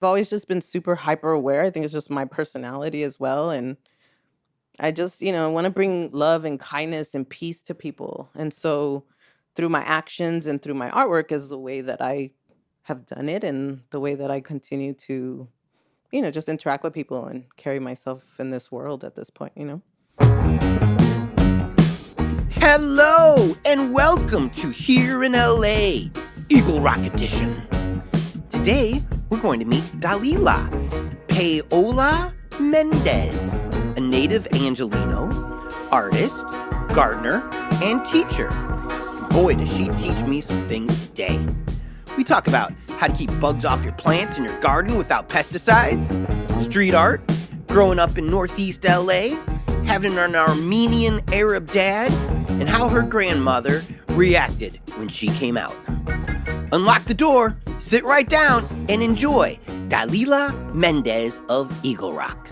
always just been super hyper aware. I think it's just my personality as well. And I just, want to bring love and kindness and peace to people. And so through my actions and through my artwork is the way that I have done it and the way that I continue to, just interact with people and carry myself in this world at this point. Hello and welcome to Here in LA, Eagle Rock Edition. Today, we're going to meet Dalila Paola Mendez, a native Angelino, artist, gardener, and teacher. Boy, does she teach me some things today. We talk about how to keep bugs off your plants in your garden without pesticides, street art, growing up in Northeast LA, having an Armenian Arab dad, and how her grandmother reacted when she came out. Unlock the door, sit right down, and enjoy Dalila Mendez of Eagle Rock.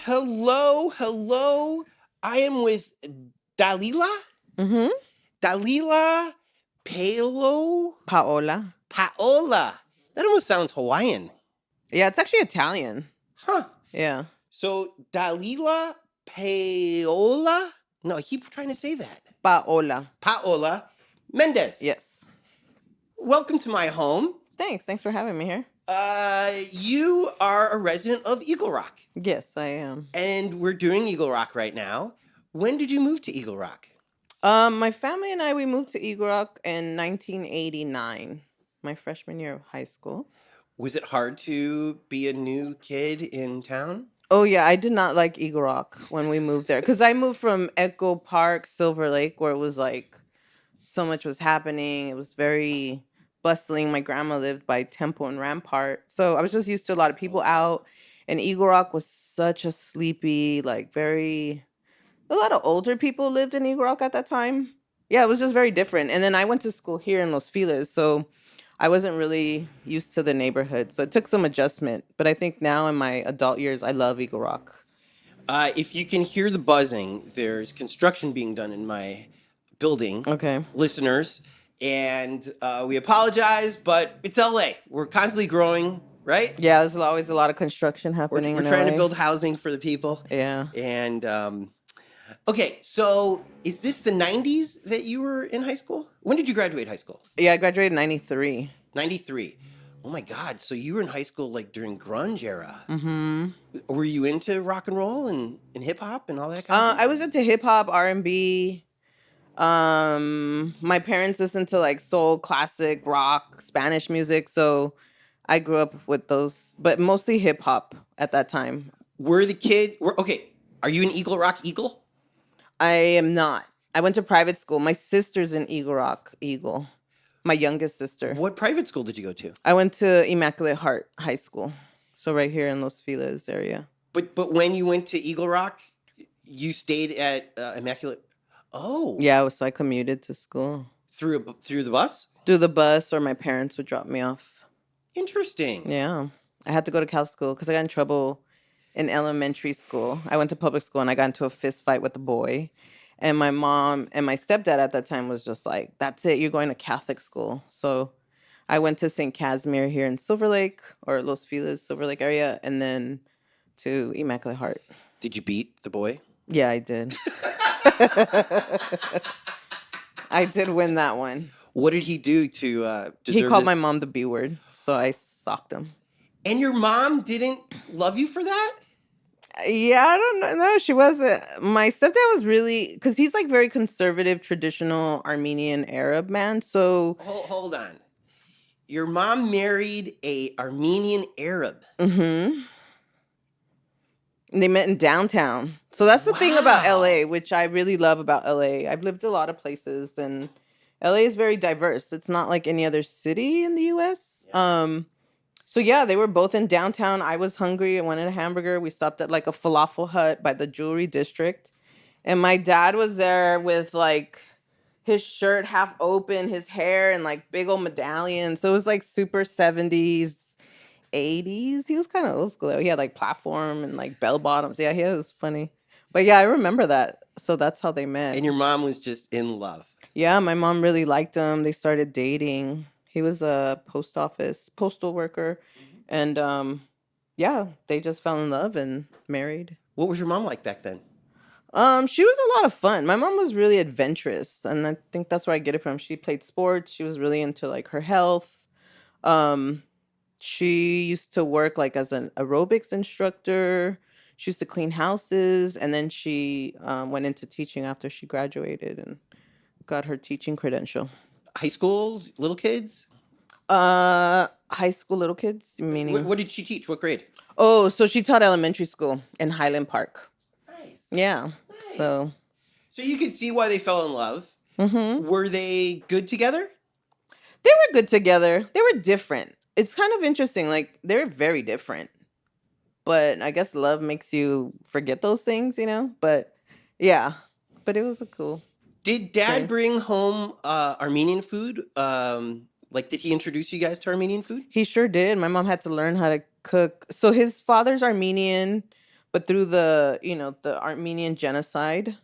Hello. I am with Dalila. Mm-hmm. Dalila Paola. That almost sounds Hawaiian. Yeah, it's actually Italian. Huh. Yeah. So Dalila Paola? No, I keep trying to say that. Paola Mendez. Yes. Welcome to my home. Thanks for having me here. You are a resident of Eagle Rock. Yes, I am. And we're doing Eagle Rock right now. When did you move to Eagle Rock? My family and we moved to Eagle Rock in 1989, my freshman year of high school. Was it hard to be a new kid in town? Oh, yeah. I did not like Eagle Rock when we moved there because I moved from Echo Park, Silver Lake, where it was like so much was happening. It was very bustling. My grandma lived by Temple and Rampart. So I was just used to a lot of people out. And Eagle Rock was such a sleepy, like a lot of older people lived in Eagle Rock at that time. Yeah, it was just very different. And then I went to school here in Los Feliz. So I wasn't really used to the neighborhood, so it took some adjustment. But I think now in my adult years, I love Eagle Rock. If you can hear the buzzing, there's construction being done in my building. Okay. Listeners, and we apologize, but it's LA. We're constantly growing, right? Yeah, there's always a lot of construction happening. We're trying to build housing for the people. Yeah. And okay, so is this the 90s that you were in high school? When did you graduate high school? Yeah, I graduated in 93. 93. Oh my God. So you were in high school like during grunge era. Mm-hmm. Were you into rock and roll and hip hop and all that kind of thing? I was into hip hop, R&B. My parents listened to like soul, classic, rock, Spanish music. So I grew up with those, but mostly hip hop at that time. Okay, are you an Eagle Rock Eagle? I am not. I went to private school. My sister's in Eagle Rock Eagle. My youngest sister. What private school did you go to? I went to Immaculate Heart High School. So right here in Los Feliz area. But when you went to Eagle Rock, you stayed at Immaculate. Oh. Yeah, so I commuted to school. Through the bus? Through the bus, or my parents would drop me off. Interesting. Yeah. I had to go to Cal school because I got in trouble in elementary school. I went to public school and I got into a fist fight with a boy. And my mom and my stepdad at that time was just like, that's it, you're going to Catholic school. So I went to St. Casimir here in Silver Lake, or Los Feliz, Silver Lake area, and then to Immaculate Heart. Did you beat the boy? Yeah, I did. I did win that one. What did he do to deserve He called my mom the B word, so I socked him. And your mom didn't love you for that? Yeah, I don't know. No, she wasn't. My stepdad was really, because he's like very conservative, traditional Armenian Arab man. So hold on. Your mom married a Armenian Arab. Mm-hmm. And they met in downtown. So that's the thing about LA, which I really love about LA. I've lived a lot of places, and LA is very diverse. It's not like any other city in the US. Yeah. So yeah, they were both in downtown. I was hungry. I wanted a hamburger. We stopped at like a falafel hut by the jewelry district. And my dad was there with like his shirt half open, his hair and like big old medallions. So it was like super 70s, 80s. He was kind of old school. He had like platform and like bell bottoms. Yeah, he was funny. But yeah, I remember that. So that's how they met. And your mom was just in love. Yeah, my mom really liked him. They started dating. He was a postal worker, and yeah, they just fell in love and married. What was your mom like back then? She was a lot of fun. My mom was really adventurous, and I think that's where I get it from. She played sports. She was really into like her health. Um, she used to work like as an aerobics instructor. She used to clean houses, and then she went into teaching after she graduated and got her teaching credential. High school, little kids? High school little kids, meaning. What did she teach? What grade? Oh, so she taught elementary school in Highland Park. Nice. Yeah. Nice. So you could see why they fell in love. Were they good together? They were good together. They were different. It's kind of interesting. Like, they're very different. But I guess love makes you forget those things, But yeah. But it was a cool. Did Dad experience. bring home Armenian food? Did he introduce you guys to Armenian food? He sure did. My mom had to learn how to cook. So his father's Armenian, but through the Armenian genocide,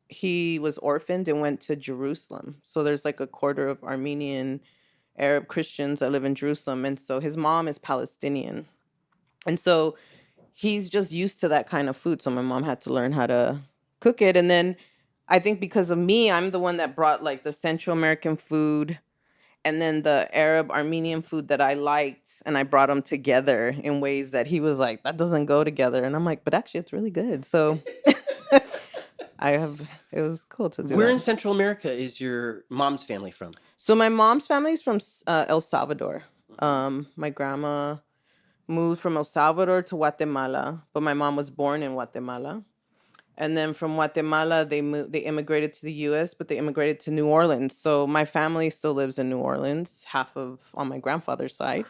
he was orphaned and went to Jerusalem. So there's like a quarter of Armenian Arab Christians that live in Jerusalem. And so his mom is Palestinian. And so he's just used to that kind of food. So my mom had to learn how to cook it. And then I think because of me, I'm the one that brought like the Central American food and then the Arab Armenian food that I liked, and I brought them together in ways that he was like, that doesn't go together. And I'm like, but actually it's really good. So it was cool to do Where that. in Central America is your mom's family from? So my mom's family is from El Salvador. My grandma moved from El Salvador to Guatemala, but my mom was born in Guatemala. And then from Guatemala, they immigrated to the U.S., but they immigrated to New Orleans. So my family still lives in New Orleans, half of on my grandfather's side.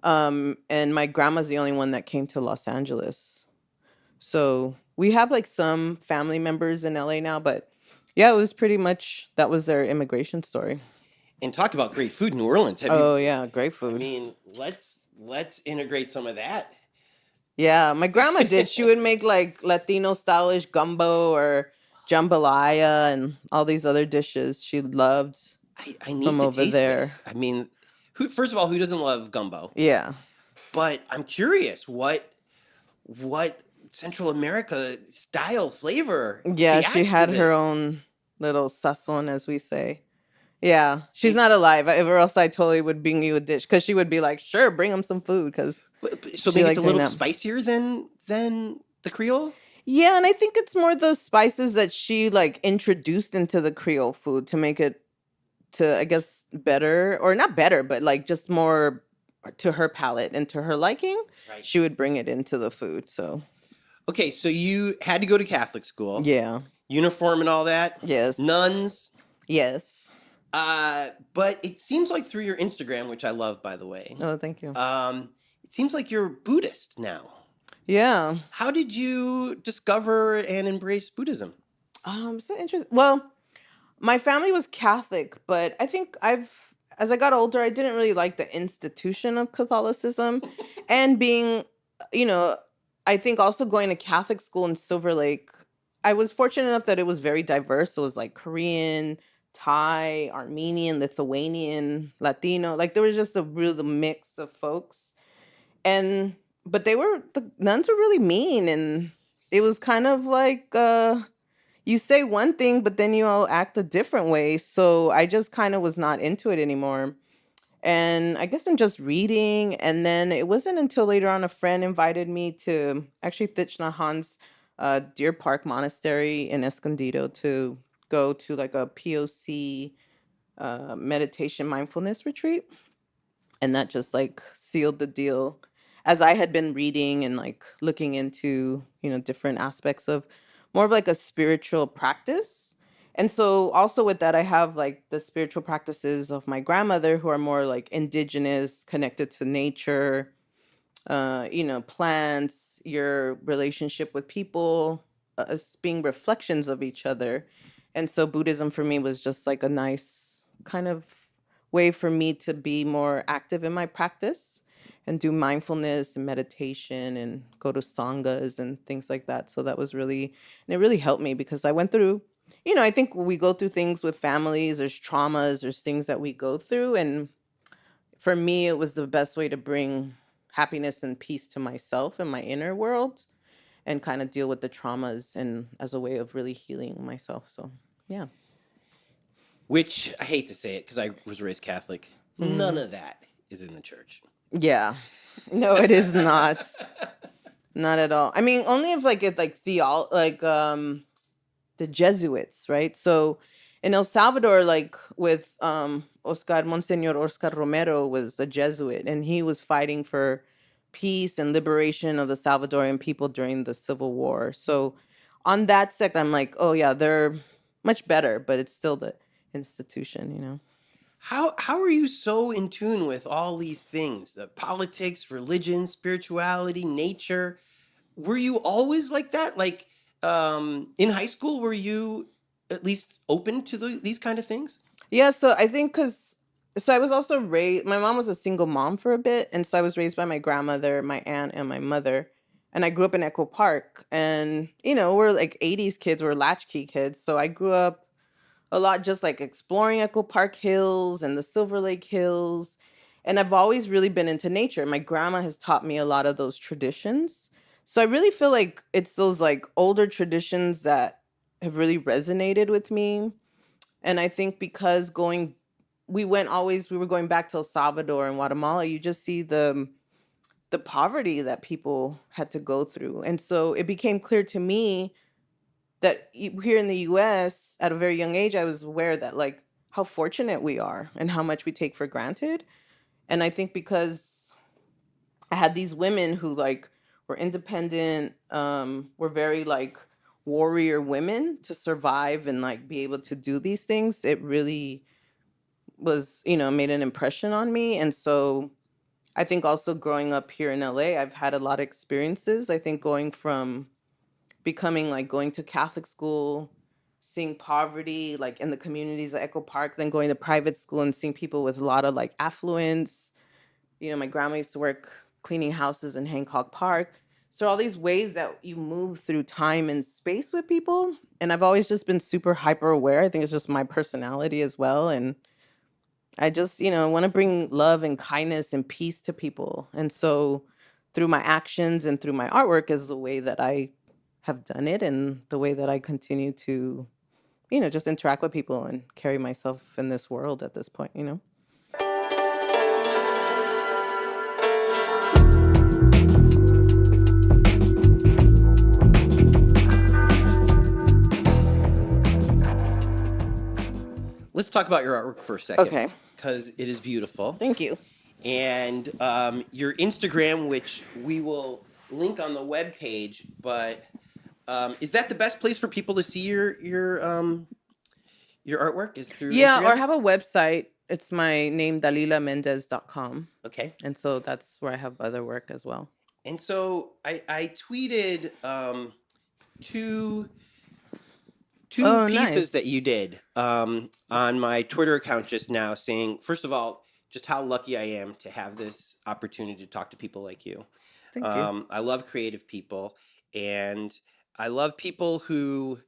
And my grandma's the only one that came to Los Angeles. So we have like some family members in LA now, but yeah, it was pretty much that was their immigration story. And talk about great food, New Orleans. Yeah, great food. I mean, let's integrate some of that. Yeah, my grandma did. She would make like Latino stylish gumbo or jambalaya and all these other dishes she loved. I need from to over taste there. this. I mean, first of all, who doesn't love gumbo? Yeah. But I'm curious what Central America style flavor. Yeah, she adds to had her this. own little sazon, as we say. Yeah, she's not alive, or else I totally would bring you a dish because she would be like, "Sure, bring them some food." Because So she maybe liked it's a doing little that. spicier than the Creole. Yeah, and I think it's more the spices that she like introduced into the Creole food to make it I guess better, or not better, but like just more to her palate and to her liking. Right. She would bring it into the food. So Okay, so you had to go to Catholic school. yeah, Uniform and all that. yes, Nuns. yes. But it seems like through your Instagram, which I love, by the way. Oh, thank you. It seems like you're Buddhist now. Yeah. How did you discover and embrace Buddhism? So interesting. Well, my family was Catholic, but I think as I got older, I didn't really like the institution of Catholicism, and being, you know, I think also going to Catholic school in Silver Lake, I was fortunate enough that it was very diverse. It was like Korean, Thai, Armenian, Lithuanian, Latino. Like there was just a real mix of folks, and but the nuns were really mean, and it was kind of like you say one thing, but then you all act a different way. So I just kind of was not into it anymore. And I guess I'm just reading. And then it wasn't until later on a friend invited me to actually Thich Nhat Hanh's Deer Park Monastery in Escondido to go to like a POC meditation mindfulness retreat. And that just like sealed the deal as I had been reading and like looking into, different aspects of more of like a spiritual practice. And so also with that, I have like the spiritual practices of my grandmother who are more like indigenous, connected to nature, plants, your relationship with people, as being reflections of each other. And so Buddhism for me was just like a nice kind of way for me to be more active in my practice and do mindfulness and meditation and go to sanghas and things like that. So that was really, and it really helped me because I went through, I think we go through things with families, there's traumas, there's things that we go through. And for me, it was the best way to bring happiness and peace to myself and my inner world, and kind of deal with the traumas, and as a way of really healing myself. So, yeah. Which I hate to say it because I was raised Catholic. None Mm. of that is in the church. Yeah. No, it is not. Not at all. I mean, only if like it like the Jesuits, right? So in El Salvador, like with Monsignor Oscar Romero was a Jesuit, and he was fighting for peace and liberation of the Salvadorian people during the Civil War. So on that sect, I'm like, oh yeah, they're much better, but it's still the institution, you know. How are you so in tune with all these things? The politics, religion, spirituality, nature. Were you always like that? Like in high school, were you at least open to these kind of things? Yeah, so I think so I was also raised, my mom was a single mom for a bit, and so I was raised by my grandmother, my aunt, and my mother. And I grew up in Echo Park, and we're like 80s kids, we're latchkey kids. So I grew up a lot just like exploring Echo Park Hills and the Silver Lake Hills. And I've always really been into nature. My grandma has taught me a lot of those traditions. So I really feel like it's those like older traditions that have really resonated with me. And I think because we were going back to El Salvador and Guatemala, you just see the poverty that people had to go through. And so it became clear to me that here in the US at a very young age, I was aware that like how fortunate we are and how much we take for granted. And I think because I had these women who like were independent, were very like warrior women to survive and like be able to do these things, it really was, made an impression on me. And so I think also growing up here in LA, I've had a lot of experiences. I think going from becoming like going to Catholic school, seeing poverty like in the communities at Echo Park, then going to private school and seeing people with a lot of like affluence. My grandma used to work cleaning houses in Hancock Park. So all these ways that you move through time and space with people. And I've always just been super hyper aware. I think it's just my personality as well. And I just, want to bring love and kindness and peace to people. And so through my actions and through my artwork is the way that I have done it, and the way that I continue to, just interact with people and carry myself in this world at this point. Let's talk about your artwork for a second. Okay. Because it is beautiful. Thank you. And your Instagram, which we will link on the webpage, but is that the best place for people to see your artwork? Is through Yeah, Instagram? or have a website. It's my name, dalilamendez.com. Okay. And so that's where I have other work as well. And so I tweeted two pieces nice. that you did on my Twitter account just now, saying, first of all, just how lucky I am to have this opportunity to talk to people like you. Thank you. I love creative people, and I love people who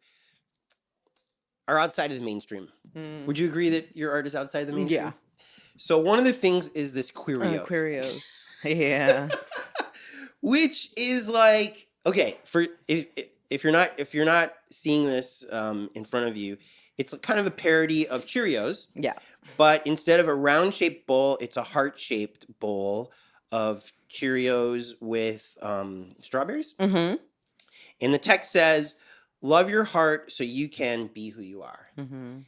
are outside of the mainstream. Would you agree that your art is outside of the mainstream? Yeah. So one of the things is this Queerios. Queerios. Yeah. Which is like, okay, for if you're not seeing this in front of you, it's kind of a parody of Cheerios. Yeah. But instead of a round shaped bowl, it's a heart shaped bowl of Cheerios with strawberries. Mm-hmm. And the text says, "Love your heart so you can be who you are." Mm-hmm.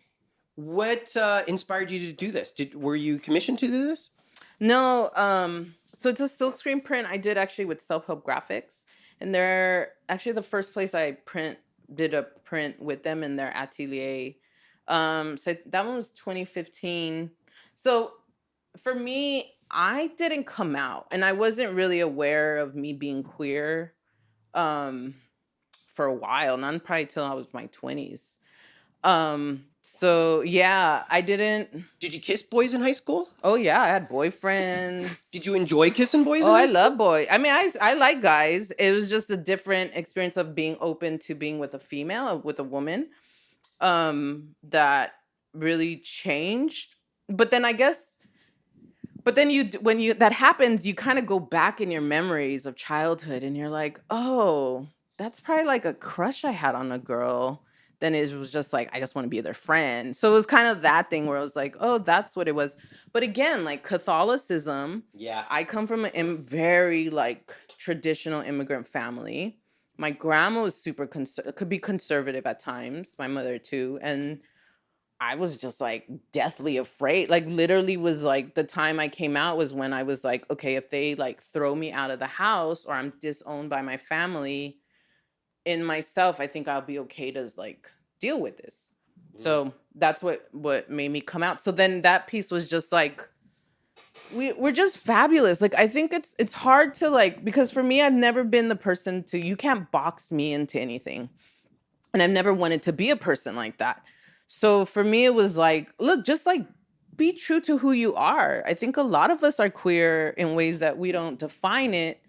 What inspired you to do this? Were you commissioned to do this? No. So it's a silkscreen print I did actually with Self Help Graphics, and they're actually the first place I did a print with them in their atelier. So that one was 2015. So for me, I didn't come out, and I wasn't really aware of me being queer for a while, not probably till I was my 20s. So yeah, I didn't. Did you kiss boys in high school? Oh yeah, I had boyfriends. Did you enjoy kissing boys? Oh, I love boys. I mean, I like guys. It was just a different experience of being open to being with a female, with a woman, that really changed. But then I guess But then when you that happens, you kind of go back in your memories of childhood and you're like, "Oh, that's probably like a crush I had on a girl." Then it was just like, I just want to be their friend. So it was kind of that thing where I was like, "Oh, that's what it was." But again, like Catholicism, Yeah. I come from a very like traditional immigrant family. My grandma was super could be conservative at times, my mother too, and I was just like deathly afraid. Like literally was like the time I came out was when I was like, okay, if they like throw me out of the house or I'm disowned by my family, in myself, I think I'll be okay to like deal with this. So that's what made me come out. So then that piece was just like we're just fabulous. Like I think it's hard to like because for me I've never been the person to you can't box me into anything. And I've never wanted to be a person like that. So for me, it was like, look, just like be true to who you are. I think a lot of us are queer in ways that we don't define it,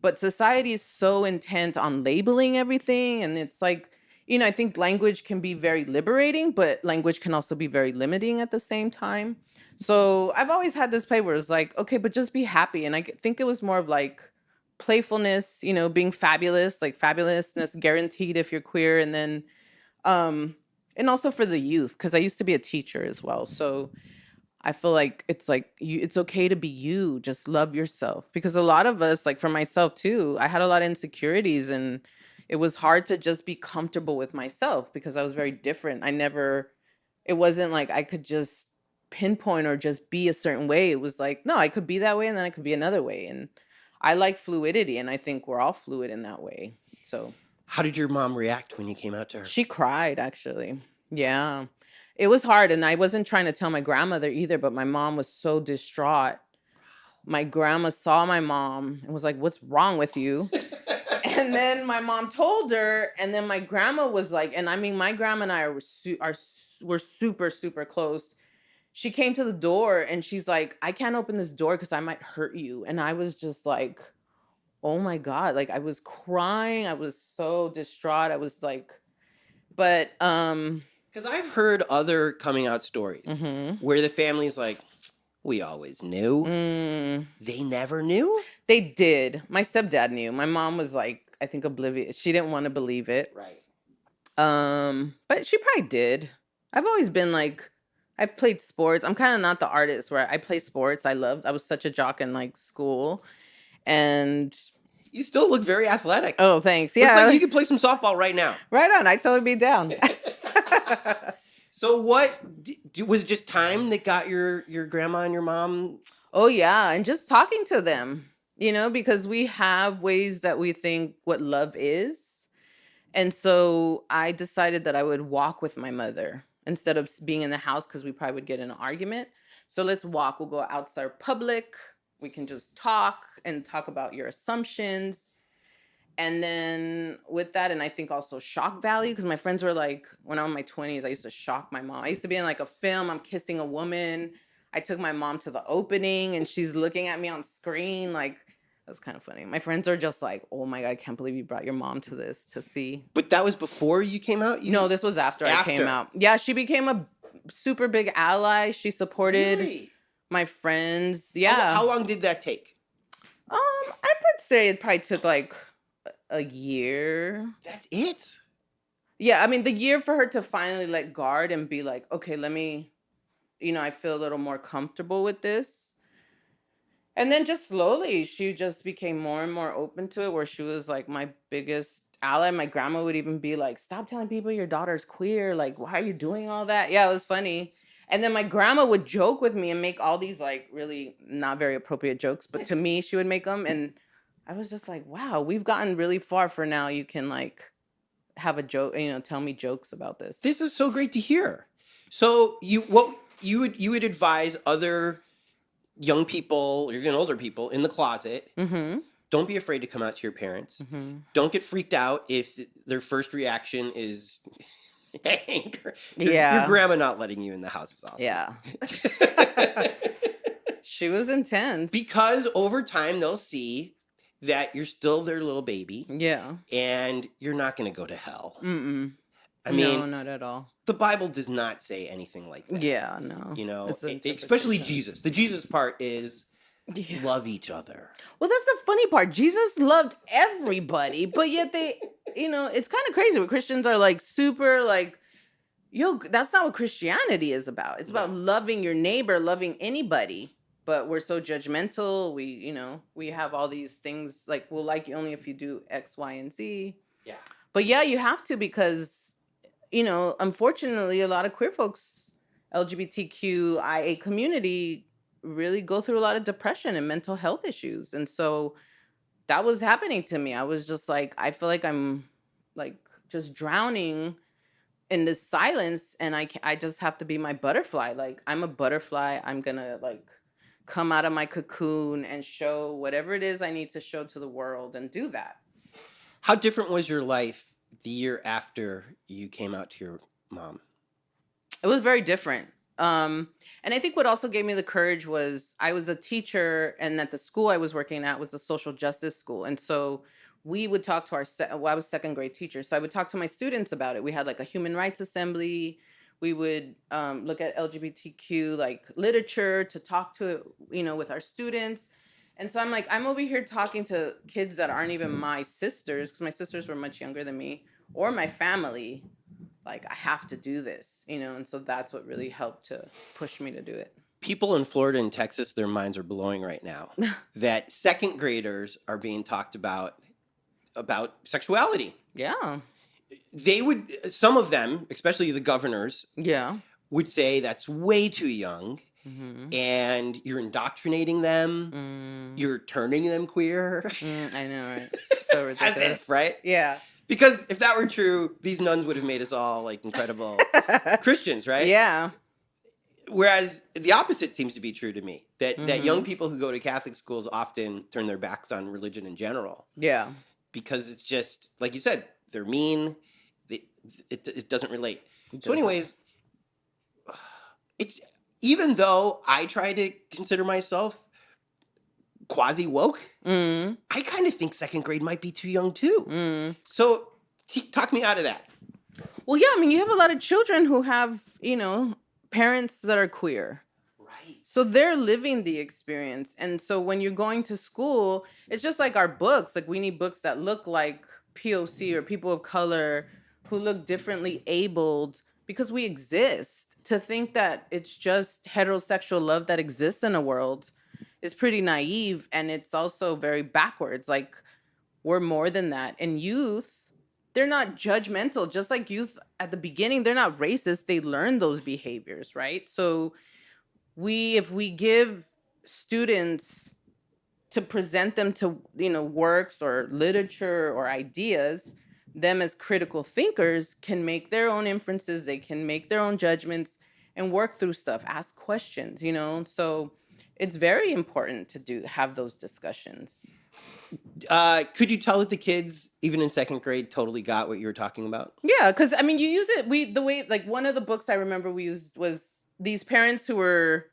but society is so intent on labeling everything. And it's like, I think language can be very liberating, but language can also be very limiting at the same time. So I've always had this play where it's like, okay, but just be happy. And think it was more of like, playfulness, being fabulous, like fabulousness guaranteed if you're queer. And then and also for the youth, because I used to be a teacher as well. So I feel like it's okay to be you, just love yourself. Because a lot of us, like for myself too, I had a lot of insecurities and it was hard to just be comfortable with myself because I was very different. It wasn't like I could just pinpoint or just be a certain way. It was like, no, I could be that way and then I could be another way. And I like fluidity and I think we're all fluid in that way. So How did your mom react when you came out to her? she cried actually. Yeah. It was hard and I wasn't trying to tell my grandmother either, but my mom was so distraught. My grandma saw my mom and was like, "What's wrong with you?" And then my mom told her, and then my grandma was like, and I mean, my grandma and I were super super close. She came to the door and she's like, "I can't open this door because I might hurt you." And I was just like, "Oh my god!" Like I was crying. I was so distraught. I was like, but Because I've heard other coming out stories mhm. where the family's like, we always knew. They never knew? They did. My stepdad knew. My mom was like, I think oblivious. She didn't want to believe it. Right. But she probably did. I've always been like, I've played sports. I'm kind of not the artist where I play sports. I was such a jock in like school. And You still look very athletic. oh, thanks. Looks Yeah. like you could play some softball right now. Right on. I totally be down. So what, was it just time that got your grandma and your mom? Oh, yeah. And just talking to them, because we have ways that we think what love is. And so I decided that I would walk with my mother instead of being in the house because we probably would get in an argument. So let's walk. We'll go outside public. We can just talk and talk about your assumptions. And then with that, and I think also shock value, because my friends were like, when I'm in my 20s, I used to shock my mom. I used to be in like a film, I'm kissing a woman. I took my mom to the opening and she's looking at me on screen. Like, that was kind of funny. My friends are just like, oh my God, I can't believe you brought your mom to this to see. But that was before you came out? No, this was after I came out. Yeah, she became a super big ally. She supported my friends. Yeah. How long did that take? I would say it probably took like a year. That's it? Yeah, I mean, the year for her to finally let guard and be like, okay, let me, I feel a little more comfortable with this. And then just slowly, she just became more and more open to it, where she was like my biggest ally. My grandma would even be like, stop telling people your daughter's queer. Like, why are you doing all that? Yeah, it was funny. And then my grandma would joke with me and make all these like really not very appropriate jokes, but to me, she would make them. And I was just like, wow, we've gotten really far for now. You can like have a joke, tell me jokes about this. This is so great to hear. So you would advise other young people or even older people in the closet, don't be afraid to come out to your parents. Don't get freaked out if their first reaction is anger. Your grandma not letting you in the house is awesome. Yeah. She was intense. Because over time they'll see that you're still their little baby. Yeah. And you're not going to go to hell. I mean, No, not at all. the Bible does not say anything like that. Yeah, no. You know, It's an especially interpretation. Jesus. The Jesus part is Yeah. love each other. Well, that's the funny part. Jesus loved everybody, but yet they, it's kind of crazy where Christians are like super like, yo, that's not what Christianity is about. It's about loving your neighbor, loving anybody. But we're so judgmental. We have all these things like we'll like you only if you do X, Y, and Z. Yeah. But yeah, you have to because, unfortunately, a lot of queer folks, LGBTQIA community, really go through a lot of depression and mental health issues. And so that was happening to me. I was just like, I feel like I'm like just drowning in this silence, and I just have to be my butterfly. Like I'm a butterfly. I'm gonna like come out of my cocoon and show whatever it is I need to show to the world and do that. How different was your life the year after you came out to your mom? It was very different. And I think what also gave me the courage was I was a teacher, and at the school I was working at was a social justice school. And so we would talk to well, I was second grade teacher. So I would talk to my students about it. We had like a human rights assembly. We would look at LGBTQ like literature to talk to, with our students. And so I'm like, I'm over here talking to kids that aren't even my sisters, because my sisters were much younger than me, or my family. Like I have to do this, and so that's what really helped to push me to do it. People in Florida and Texas, their minds are blowing right now that second graders are being talked about sexuality. Yeah. Some of them, especially the governors, Yeah. would say that's way too young, and you're indoctrinating them, you're turning them queer. I know, right? So ridiculous. As if, right? Yeah. Because if that were true, these nuns would have made us all like incredible Christians, right? Yeah. Whereas the opposite seems to be true to me, that young people who go to Catholic schools often turn their backs on religion in general. Yeah. Because it's just, like you said, they're mean. It doesn't relate. So anyways, it's, even though I try to consider myself quasi woke, I kind of think second grade might be too young too. So talk me out of that. Well, yeah, I mean, you have a lot of children who have, parents that are queer. Right. So they're living the experience. And so when you're going to school, it's just like our books. Like we need books that look like POC or people of color who look differently abled, because we exist. To think that it's just heterosexual love that exists in a world is pretty naive, and it's also very backwards. Like we're more than that. And youth, they're not judgmental. Just like youth at the beginning, they're not racist. They learn those behaviors, right? So if we give students to present them to, works or literature or ideas, them as critical thinkers can make their own inferences. They can make their own judgments and work through stuff, ask questions, So it's very important to have those discussions. Could you tell that the kids, even in second grade, totally got what you were talking about? Yeah, because I mean, you use it. The way, like, one of the books I remember we used was these parents who were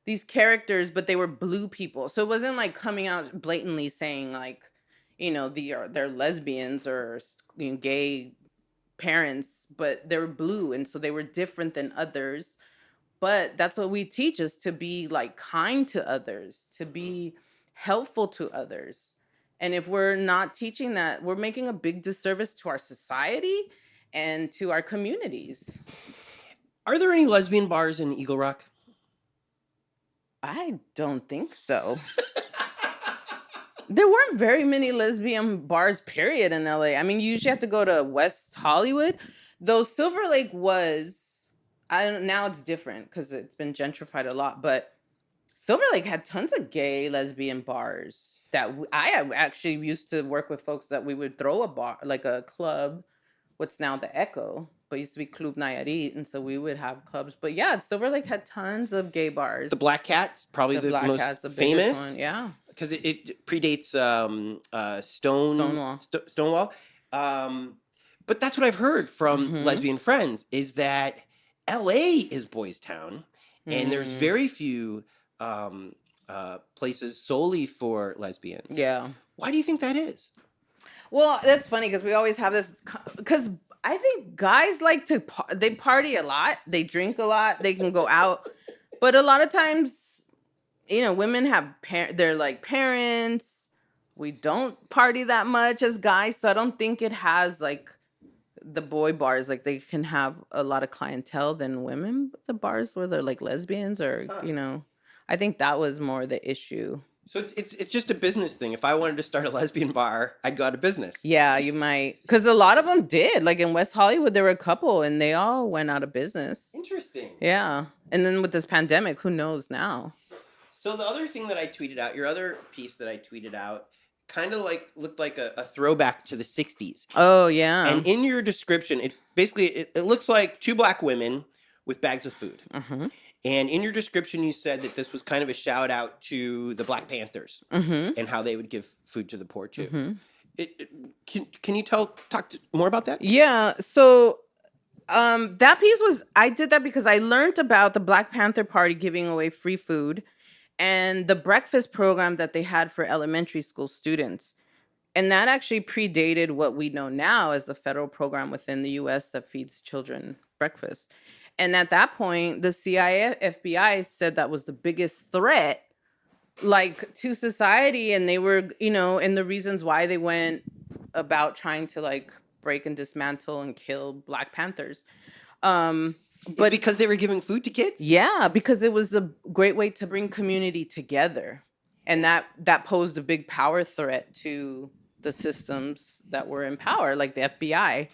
these characters, but they were blue people. So it wasn't like coming out blatantly saying like, they're lesbians or gay parents, but they were blue, and so they were different than others. But that's what we teach, is to be like kind to others, to be helpful to others. And if we're not teaching that, we're making a big disservice to our society and to our communities. Are there any lesbian bars in Eagle Rock? I don't think so. There weren't very many lesbian bars, period, in LA. I mean, you usually have to go to West Hollywood. Though Silver Lake was, now it's different because it's been gentrified a lot, but Silver Lake had tons of gay lesbian bars that I actually used to work with folks that we would throw a bar, like a club, what's now the Echo, but used to be Club Nayarit, and so we would have clubs. But yeah, Silver Lake had tons of gay bars. The Black Cat's probably the Black most Cat's the famous one, yeah. Because it predates Stonewall. Stonewall. But that's what I've heard from lesbian friends, is that LA is boys' town, and there's very few places solely for lesbians. Yeah. Why do you think that is? Well, that's funny because we always have this, because I think guys like to they party a lot, they drink a lot, they can go out, but a lot of times, women have they're like parents. We don't party that much as guys, so I don't think it has like the boy bars, like they can have a lot of clientele than women. The bars where they're like lesbians or I think that was more the issue. So it's just a business thing. If I wanted to start a lesbian bar, I'd go out of business. Yeah, you might, because a lot of them did. Like in West Hollywood, there were a couple, and they all went out of business. Interesting. Yeah, and then with this pandemic, who knows now? So the other thing that I tweeted out, your other piece that I tweeted out, kind of like looked like a throwback to the '60s. Oh yeah. And in your description, it looks like two black women with bags of food. Mm-hmm. And in your description, you said that this was kind of a shout out to the Black Panthers and how they would give food to the poor too. Can you talk more about that? Yeah. So that piece was, I did that because I learned about the Black Panther Party giving away free food and the breakfast program that they had for elementary school students. And that actually predated what we know now as the federal program within the US that feeds children breakfast. And at that point, the CIA, FBI said that was the biggest threat like to society. And they were, and the reasons why they went about trying to like break and dismantle and kill Black Panthers. But because they were giving food to kids? Yeah, because it was a great way to bring community together. And that posed a big power threat to the systems that were in power, like the FBI.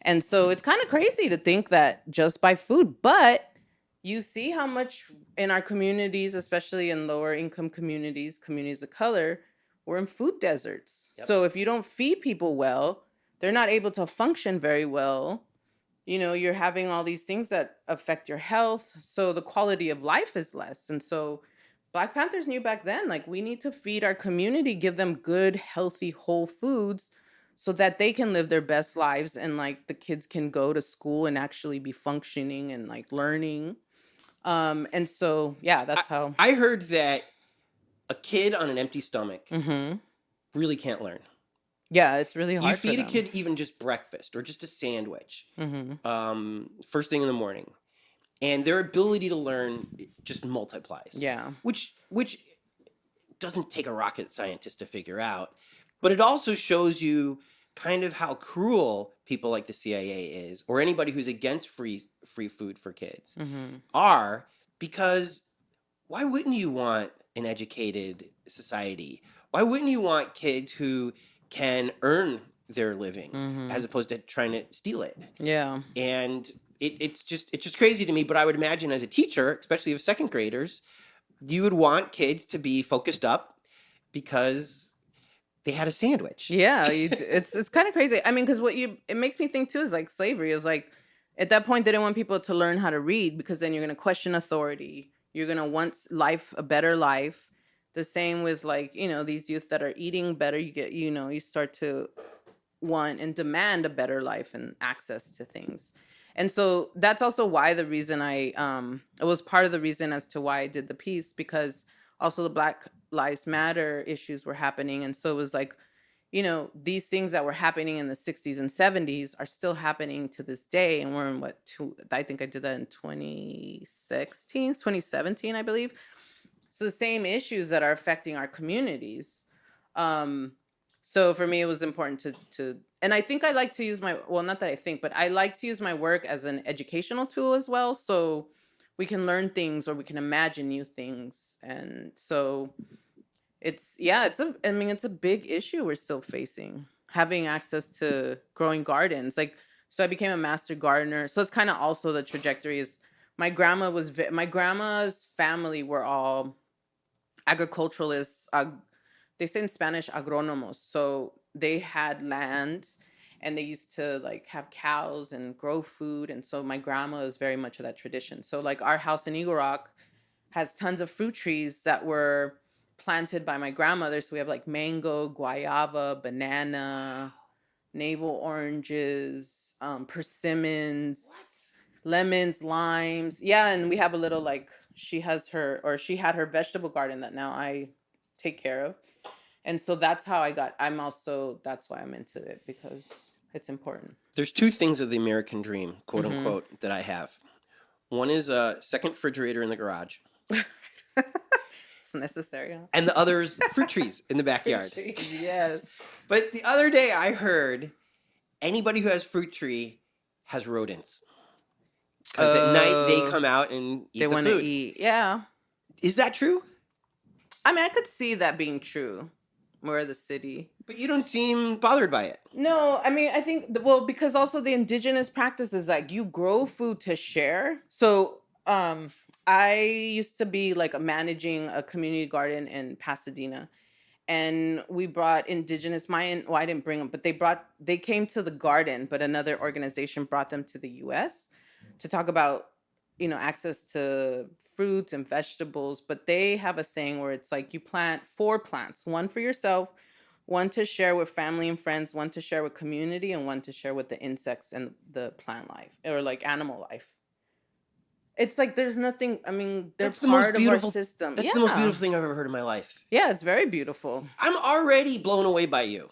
And so it's kind of crazy to think that just by food, but you see how much in our communities, especially in lower income communities of color, we're in food deserts. Yep. So if you don't feed people well, they're not able to function very well. You're having all these things that affect your health. So the quality of life is less. And so Black Panthers knew back then, like, we need to feed our community, give them good, healthy, whole foods so that they can live their best lives and like the kids can go to school and actually be functioning and like learning. And so, yeah, that's how. I heard that a kid on an empty stomach really can't learn. Yeah, it's really hard. You feed a kid even just breakfast or just a sandwich first thing in the morning, and their ability to learn just multiplies. Yeah. Which doesn't take a rocket scientist to figure out, but it also shows you kind of how cruel people like the CIA is, or anybody who's against free food for kids are, because why wouldn't you want an educated society? Why wouldn't you want kids who can earn their living as opposed to trying to steal it? Yeah. And it's just crazy to me, but I would imagine as a teacher, especially of second graders, you would want kids to be focused up because they had a sandwich. Yeah, it's kind of crazy. I mean, because it makes me think too is like slavery is like, at that point they didn't want people to learn how to read because then you're going to question authority. You're going to want a better life. The same with like, these youth that are eating better, you get, you start to want and demand a better life and access to things. And so that's also why it was part of the reason as to why I did the piece, because also the Black Lives Matter issues were happening. And so it was like, these things that were happening in the 60s and 70s are still happening to this day. And we're in I think I did that in 2017, I believe. So the same issues that are affecting our communities. So for me, it was important to, and I think I like to use not that I think, but I like to use my work as an educational tool as well. So we can learn things or we can imagine new things. And so it's a big issue we're still facing, having access to growing gardens. Like, so I became a master gardener. So it's kind of also the trajectory is my grandma's family were all agriculturalists. They say in Spanish agrónomos. So they had land and they used to like have cows and grow food. And so my grandma is very much of that tradition. So like our house in Eagle Rock has tons of fruit trees that were planted by my grandmother. So we have like mango, guayaba, banana, navel oranges, persimmons, lemons, limes. Yeah, and we have a little like she had her vegetable garden that now I take care of. And so that's how that's why I'm into it, because It's important. There's two things of the American dream, quote Mhm. unquote, that I have. One is a second refrigerator in the garage, It's necessary. Huh? and the other is fruit trees in the backyard. Fruit trees, yes. But the other day I heard anybody who has fruit tree has rodents. Because at night they come out and eat They the want to food. eat. Yeah. Is that true? I mean, I could see that being true. We're the city. But you don't seem bothered by it. No, I mean, I think, well, because also the indigenous practices, like you grow food to share. So, I used to be like managing a community garden in Pasadena, and we brought indigenous Mayan. Well, I didn't bring them, but they came to the garden, but another organization brought them to the U.S. to talk about, access to fruits and vegetables. But they have a saying where it's like you plant 4 plants, one for yourself, one to share with family and friends, one to share with community, and one to share with the insects and the plant life or like animal life. It's like there's nothing. I mean, they're That's the most part of our beautiful system. That's the most beautiful thing I've ever heard in my life. Yeah, it's very beautiful. I'm already blown away by you.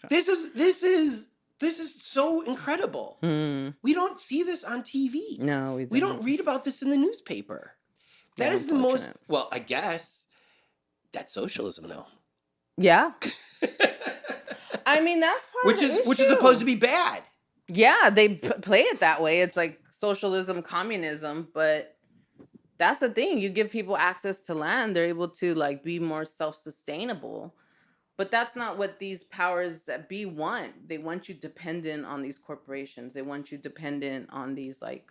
This is so incredible. We don't see this on TV. No, we don't read about this in the newspaper. That is the most, well, I guess that's socialism though. Yeah. I mean, that's part which is supposed to be bad. Yeah, they play it that way. It's like socialism, communism, but that's the thing. You give people access to land, they're able to like be more self-sustainable. But that's not what these powers that be want. They want you dependent on these corporations. They want you dependent on these like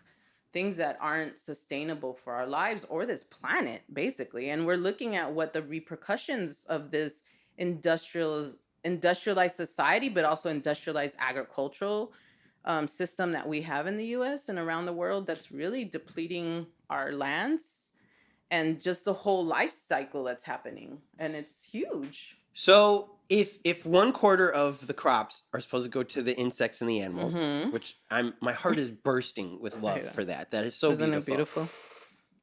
things that aren't sustainable for our lives or this planet, basically. And we're looking at what the repercussions of this industrialized society, but also industrialized agricultural system that we have in the U.S. and around the world that's really depleting our lands and just the whole life cycle that's happening. And it's huge. So if 1/4 of the crops are supposed to go to the insects and the animals, which my heart is bursting with love for that. That is so Isn't it beautiful?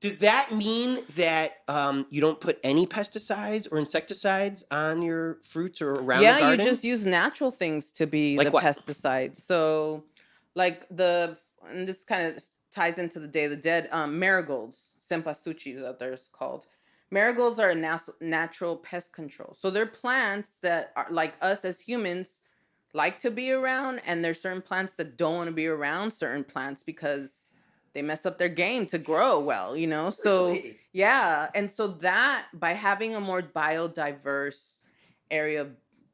Does that mean that you don't put any pesticides or insecticides on your fruits or around the garden? Yeah, you just use natural things to be like the pesticides. So, like and this kind of ties into the Day of the Dead, marigolds, cempasúchil out there is called. Marigolds are a natural pest control. So they're plants that are like us as humans like to be around, and there's certain plants that don't want to be around certain plants because they mess up their game to grow well, So really? Yeah, and so that by having a more biodiverse area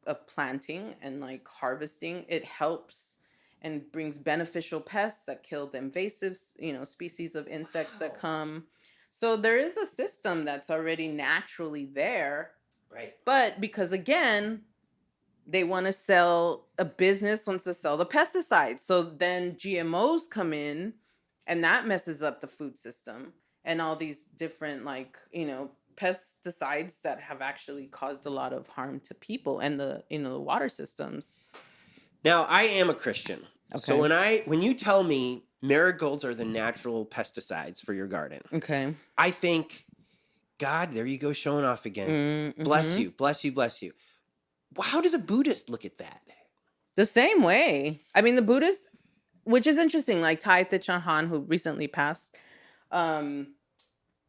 of planting and like harvesting, it helps and brings beneficial pests that kill the invasive, species of insects that come. So there is a system that's already naturally there. Right. But because again, they want to sell, a business wants to sell the pesticides. So then GMOs come in and that messes up the food system and all these different pesticides that have actually caused a lot of harm to people and the water systems. Now, I am a Christian. Okay. So when you tell me marigolds are the natural pesticides for your garden, okay, I think, God, there you go showing off again. Mm-hmm. Bless you, bless you, bless you. Well, how does a Buddhist look at that? The same way. I mean, the Buddhist, which is interesting, like Thich Nhat Hanh, who recently passed,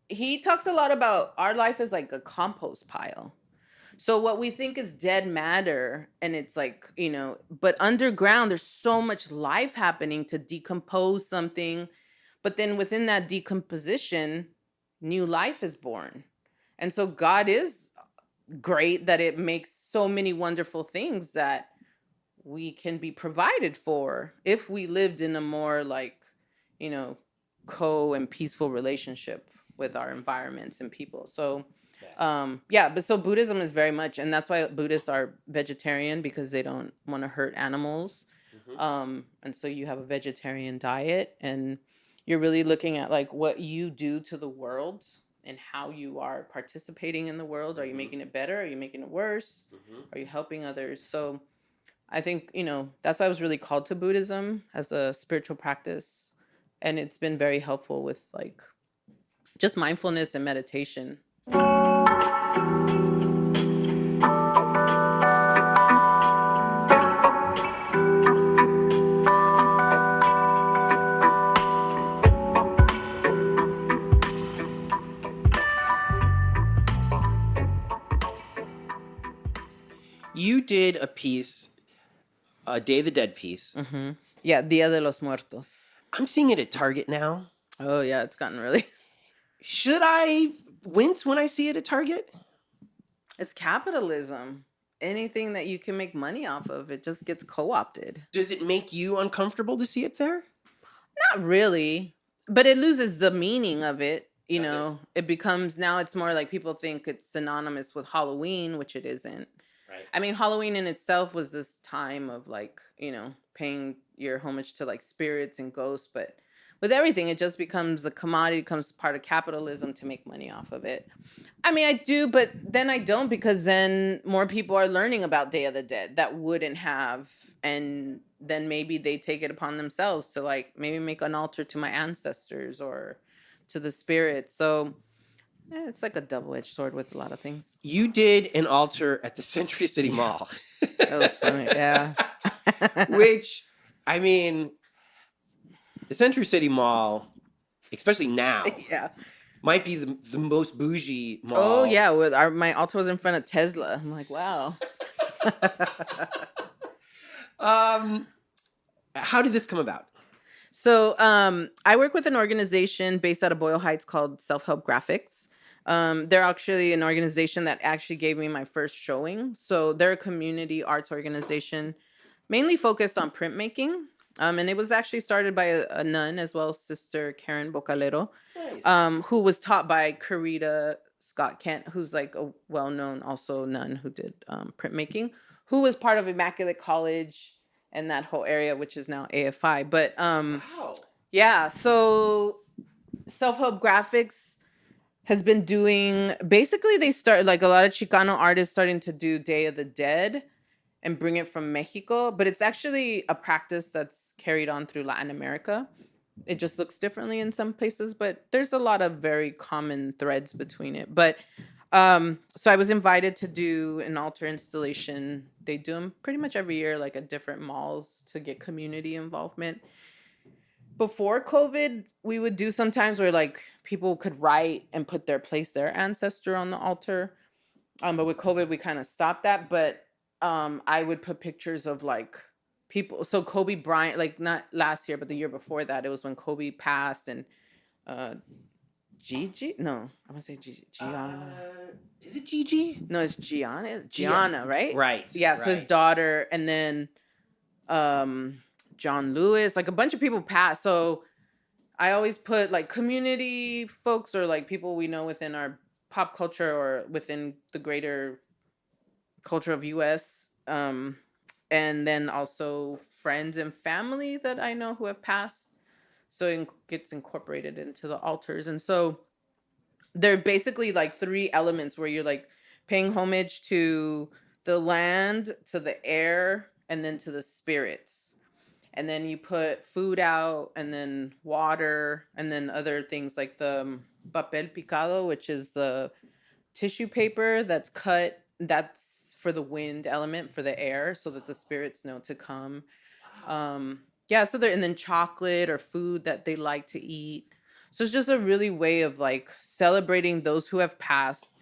he talks a lot about our life is like a compost pile. So what we think is dead matter, and it's like, but underground, there's so much life happening to decompose something. But then within that decomposition, new life is born. And so God is great that it makes so many wonderful things that we can be provided for if we lived in a more like, co and peaceful relationship with our environments and people. So but so Buddhism is very much, and that's why Buddhists are vegetarian, because they don't want to hurt animals. And so you have a vegetarian diet, and you're really looking at like what you do to the world and how you are participating in the world. Are you making it better? Are you making it worse? Are you helping others? So I think, that's why I was really called to Buddhism as a spiritual practice. And it's been very helpful with like just mindfulness and meditation. You did a piece, a Day of the Dead piece. Mm-hmm. Yeah, Dia de los Muertos. I'm seeing it at Target now. Oh yeah, it's gotten really. Should I wince when I see it at Target? It's capitalism. Anything that you can make money off of, it just gets co-opted. Does it make you uncomfortable to see it there? Not really, but it loses the meaning of it. You Does it? know, it becomes now it's more like people think it's synonymous with Halloween, which it isn't. Right. I mean, Halloween in itself was this time of like, you know, paying your homage to like spirits and ghosts, but with everything, it just becomes a commodity, becomes part of capitalism to make money off of it. I mean, I do, but then I don't because then more people are learning about Day of the Dead that wouldn't have. And then maybe they take it upon themselves to like maybe make an altar to my ancestors or to the spirits. So it's like a double-edged sword with a lot of things. You did an altar at the Century City Yeah. Mall. That was funny, yeah. Which, I mean, the Century City Mall, especially now, Yeah. might be the most bougie mall. Oh yeah, with my altar was in front of Tesla. I'm like, wow. How did this come about? So I work with an organization based out of Boyle Heights called Self Help Graphics. They're actually an organization that actually gave me my first showing. So they're a community arts organization, mainly focused on printmaking. And it was actually started by a nun as well, Sister Karen Bocalero, Nice. who was taught by Carita Scott Kent, who's like a well-known also nun who did printmaking, who was part of Immaculate College and that whole area, which is now AFI. But Wow. yeah, so Self Help Graphics has been doing basically they start like a lot of Chicano artists starting to do Day of the Dead and bring it from Mexico, but it's actually a practice that's carried on through Latin America. It just looks differently in some places, but there's a lot of very common threads between it. But so I was invited to do an altar installation. They do them pretty much every year, like at different malls to get community involvement. Before COVID, we would do sometimes where like people could write and put their ancestor on the altar. But with COVID, we kind of stopped that. But I would put pictures of like people. So Kobe Bryant, like not last year, but the year before that, it was when Kobe passed and Gigi. No, I want to say Gigi. Gianna. Is it Gigi? No, it's Gianna. Gianna, right? Right. Yeah. So his daughter, and then John Lewis, like a bunch of people passed. So I always put like community folks or like people we know within our pop culture or within the greater culture of US. And then also friends and family that I know who have passed. So it gets incorporated into the altars. And so they're basically like three elements where you're like paying homage to the land, to the air, and then to the spirits. And then you put food out and then water and then other things like the papel picado, which is the tissue paper that's cut. That's for the wind element for the air so that the spirits know to come. Yeah, so they're and then chocolate or food that they like to eat. So it's just a really way of like celebrating those who have passed,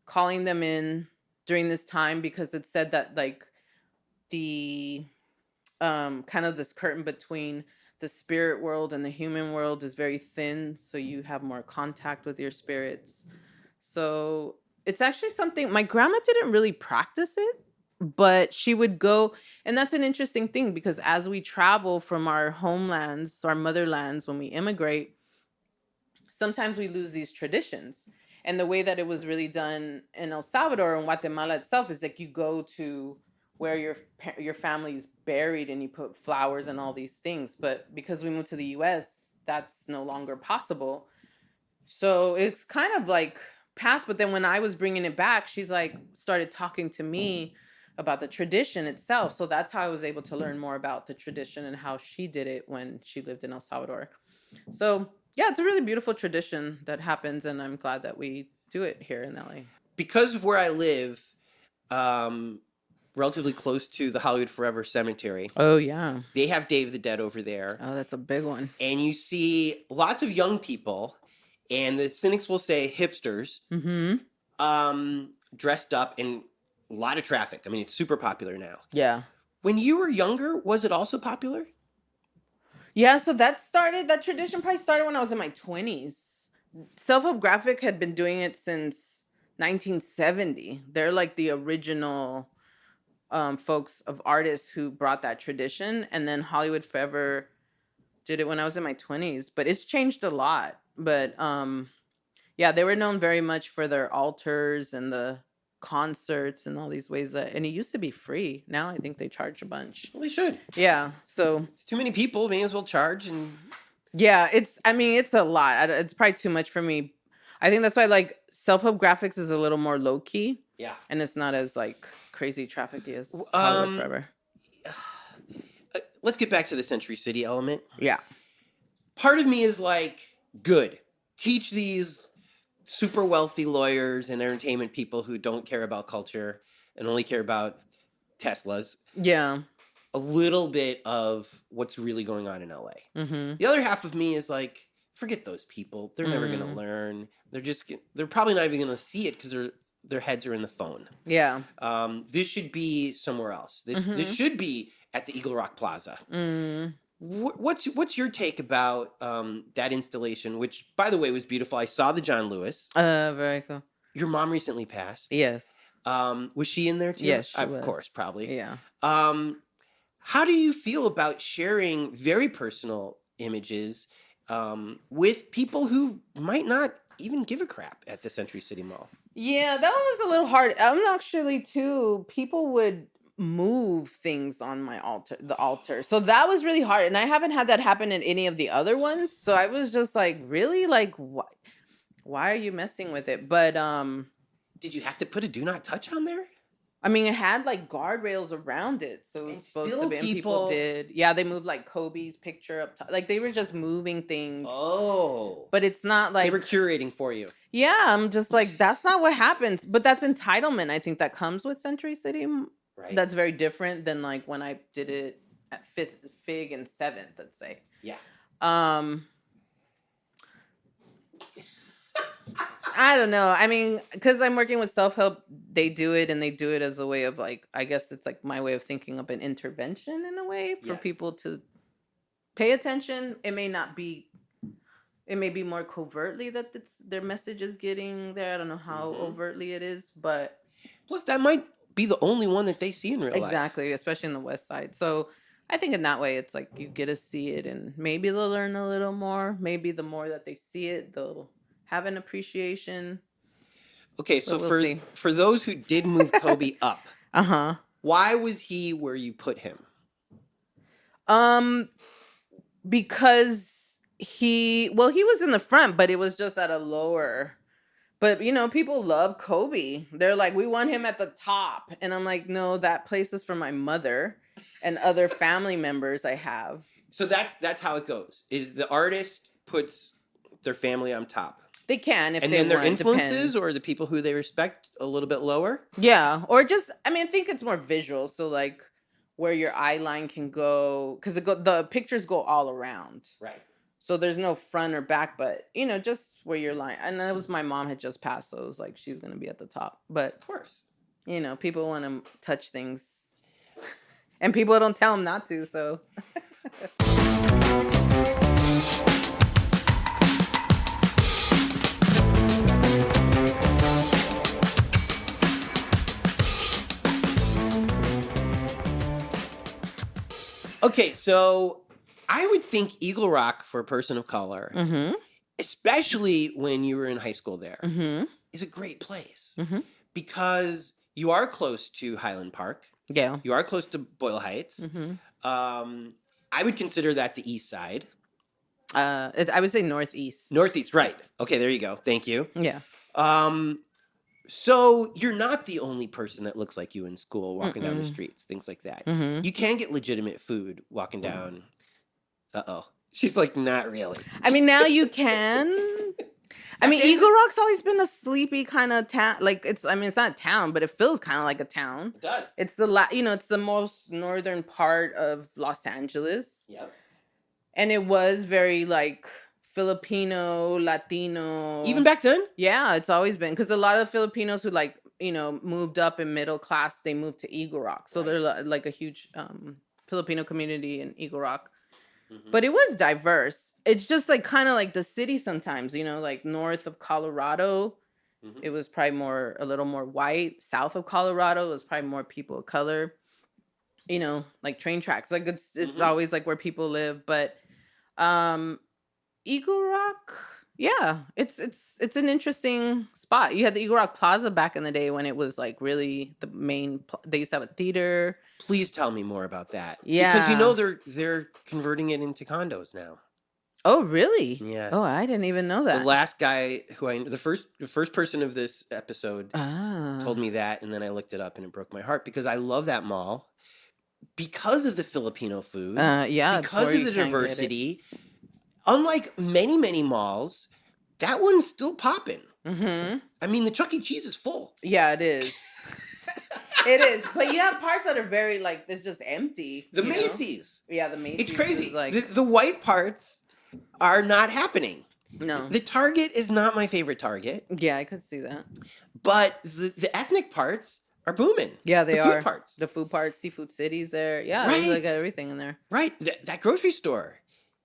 calling them in during this time because it said that like the kind of this curtain between the spirit world and the human world is very thin, so you have more contact with your spirits. So it's actually something my grandma didn't really practice it, but she would go, and that's an interesting thing because as we travel from our homelands, our motherlands, when we immigrate, sometimes we lose these traditions. And the way that it was really done in El Salvador and Guatemala itself is like you go to where your family's buried and you put flowers and all these things. But because we moved to the US, that's no longer possible. So it's kind of like past. But then when I was bringing it back, she's like started talking to me about the tradition itself. So that's how I was able to learn more about the tradition and how she did it when she lived in El Salvador. So yeah, it's a really beautiful tradition that happens, and I'm glad that we do it here in LA. Because of where I live, relatively close to the Hollywood Forever Cemetery, Oh yeah. they have Day of the Dead over there. Oh, that's a big one. And you see lots of young people, and the cynics will say hipsters, Mm-hmm. dressed up in a lot of traffic. I mean, it's super popular now. Yeah. When you were younger, was it also popular? Yeah, so that tradition probably started when I was in my 20s. Self-help graphic had been doing it since 1970. They're like the original folks of artists who brought that tradition, and then Hollywood Forever did it when I was in my 20s, but it's changed a lot. But yeah, they were known very much for their altars and the concerts and all these ways that, and it used to be free. Now I think they charge a bunch. Well, they should. Yeah, so It's too many people. May as well charge. And yeah, it's a lot. It's probably too much for me. I think that's why like self-help graphics is a little more low key. Yeah. And it's not as like crazy trafficy as Hollywood Forever. Let's get back to the Century City element. Yeah. Part of me is like, good. Teach these super wealthy lawyers and entertainment people who don't care about culture and only care about Teslas. Yeah. A little bit of what's really going on in LA. Mm-hmm. The other half of me is like, forget those people. They're never going to learn. They're probably not even going to see it because their heads are in the phone. Yeah. This should be somewhere else. This should be at the Eagle Rock Plaza. Mm. What's your take about that installation, which, by the way, was beautiful? I saw the John Lewis. Very cool. Your mom recently passed. Yes. Was she in there too? Yes, she of was. course, probably. Yeah. How do you feel about sharing very personal images with people who might not even give a crap at the Century City Mall? Yeah, that one was a little hard. Actually, too, people would move things on the altar. So that was really hard. And I haven't had that happen in any of the other ones. So I was just like, really? Like, why are you messing with it? But, did you have to put a do not touch on there? I mean, it had like guardrails around it. So it was supposed to be, and people did. Yeah, they moved like Kobe's picture up top. Like they were just moving things. Oh. But it's not like. They were curating for you. Yeah, I'm just like, that's not what happens. But that's entitlement, I think, that comes with Century City. Right. That's very different than like when I did it at Fig and 7th, let's say. Yeah. I don't know. I mean, because I'm working with self-help, they do it as a way of like, I guess it's like my way of thinking of an intervention in a way for people to pay attention. It may be more covertly that their message is getting there. I don't know how overtly it is, but. Plus, that might be the only one that they see in real life. Exactly, especially in the West Side. So I think in that way, it's like you get to see it and maybe they'll learn a little more. Maybe the more that they see it, they'll have an appreciation. Okay, so for those who did move Kobe up, why was he where you put him? Because he was in the front, but it was just at a lower. But, people love Kobe. They're like, we want him at the top. And I'm like, no, that place is for my mother and other family members I have. So that's how it goes, is the artist puts their family on top. They can, if they want. And then their influences depends. or the people who they respect a little bit lower? Yeah, or just, I think it's more visual. So, like, where your eye line can go. Because the pictures go all around. Right. So there's no front or back, but, just where your line. And it was my mom had just passed, so it was like she's going to be at the top. But, of course, people want to touch things. And people don't tell them not to, so. Okay, so I would think Eagle Rock for a person of color, especially when you were in high school there, is a great place because you are close to Highland Park. Yeah. You are close to Boyle Heights. I would consider that the east side. I would say northeast. Northeast, right. Okay, there you go. Thank you. Yeah. So you're not the only person that looks like you in school walking down the streets, things like that. You can get legitimate food walking down. Uh-oh. She's like, not really. I mean, now you can. Eagle Rock's always been a sleepy kind of town. Like, it's not a town, but it feels kind of like a town. It does. It's it's the most northern part of Los Angeles. Yep. And it was very, like, Filipino, Latino. Even back then? Yeah, it's always been. Because a lot of Filipinos who, like, moved up in middle class, they moved to Eagle Rock. So they're Right. like a huge Filipino community in Eagle Rock. Mhm. But it was diverse. It's just like kind of like the city sometimes, like north of Colorado, Mhm. it was probably a little more white. South of Colorado, it was probably more people of color. Like train tracks. Like it's Mhm. always like where people live. But um Eagle Rock, yeah, it's an interesting spot. You had the Eagle Rock Plaza back in the day when it was like really the main. They used to have a theater. Please tell me more about that. Because Yeah. they're converting it into condos now. Oh, really? Yes. Oh, I didn't even know The that. last guy the first person of this episode told Ah. me that, and then I looked it up and it broke my heart because I love that mall because of the Filipino food, Yeah, it's because where of you the can get it. diversity. Unlike many, many malls, that one's still popping. Mm-hmm. I mean, the Chuck E. Cheese is full. Yeah, it is. It is, but you have parts that are very like it's just empty. The you know? Macy's. Yeah, the Macy's. It's crazy. Is like The white parts are not happening. no. The Target is not my favorite Target, Yeah, I could see that. but the ethnic parts are booming. Yeah, they the are. food parts. The food parts, Seafood City's there. Yeah, there's like Right. everything in there. Right. That grocery store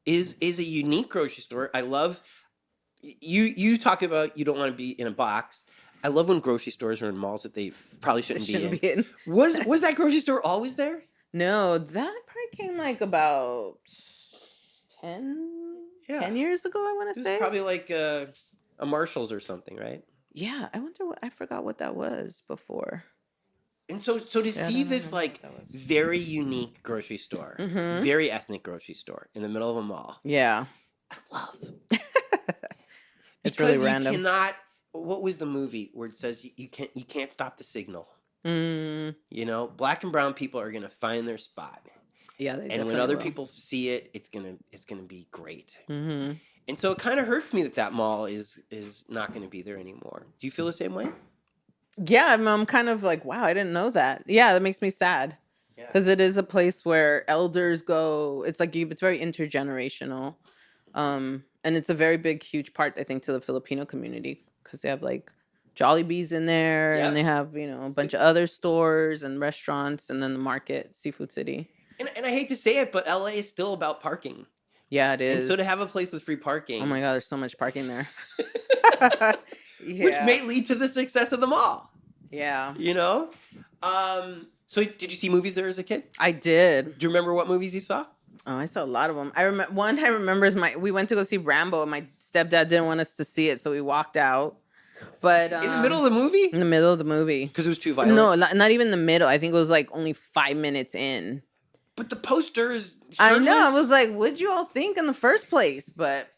is a unique grocery store. I love you talk about you don't want to be in a box. I love when grocery stores are in malls that they probably shouldn't be in. Was that grocery store always there? No, that probably came like about 10 years ago, I want to say. Probably like a Marshall's or something, right? Yeah, I forgot what that was before. And so to see this like very unique grocery store, Mhm. very ethnic grocery store in the middle of a mall. Yeah. I love. It's because really random. You cannot. What was the movie where it says you can't stop the signal? Mm. Black and brown people are gonna find their spot. Yeah, they and when other people see it, it's gonna be great. Mm-hmm. And so it kind of hurts me that mall is not gonna be there anymore. Do you feel the same way? Yeah, I'm kind of like, wow, I didn't know that. Yeah, that makes me sad. Because it is a place where elders go. It's like it's very intergenerational. And it's a very big, huge part, I think, to the Filipino community. Because they have like Jollibees in there. Yeah. And they have, a bunch of other stores and restaurants. And then the market, Seafood City. And I hate to say it, but LA is still about parking. Yeah, it is. And so to have a place with free parking. Oh my God, there's so much parking there. Yeah. Which may lead to the success of the mall. Yeah. So did you see movies there as a kid? I did. Do you remember what movies you saw? Oh, I saw a lot of them. One I remember is we went to go see Rambo, and my stepdad didn't want us to see it, so we walked out. But in the middle of the movie? In the middle of the movie. Because it was too violent? No, not even the middle. I think it was like only 5 minutes in. But the poster is shirtless. I know. I was like, what'd you all think in the first place? But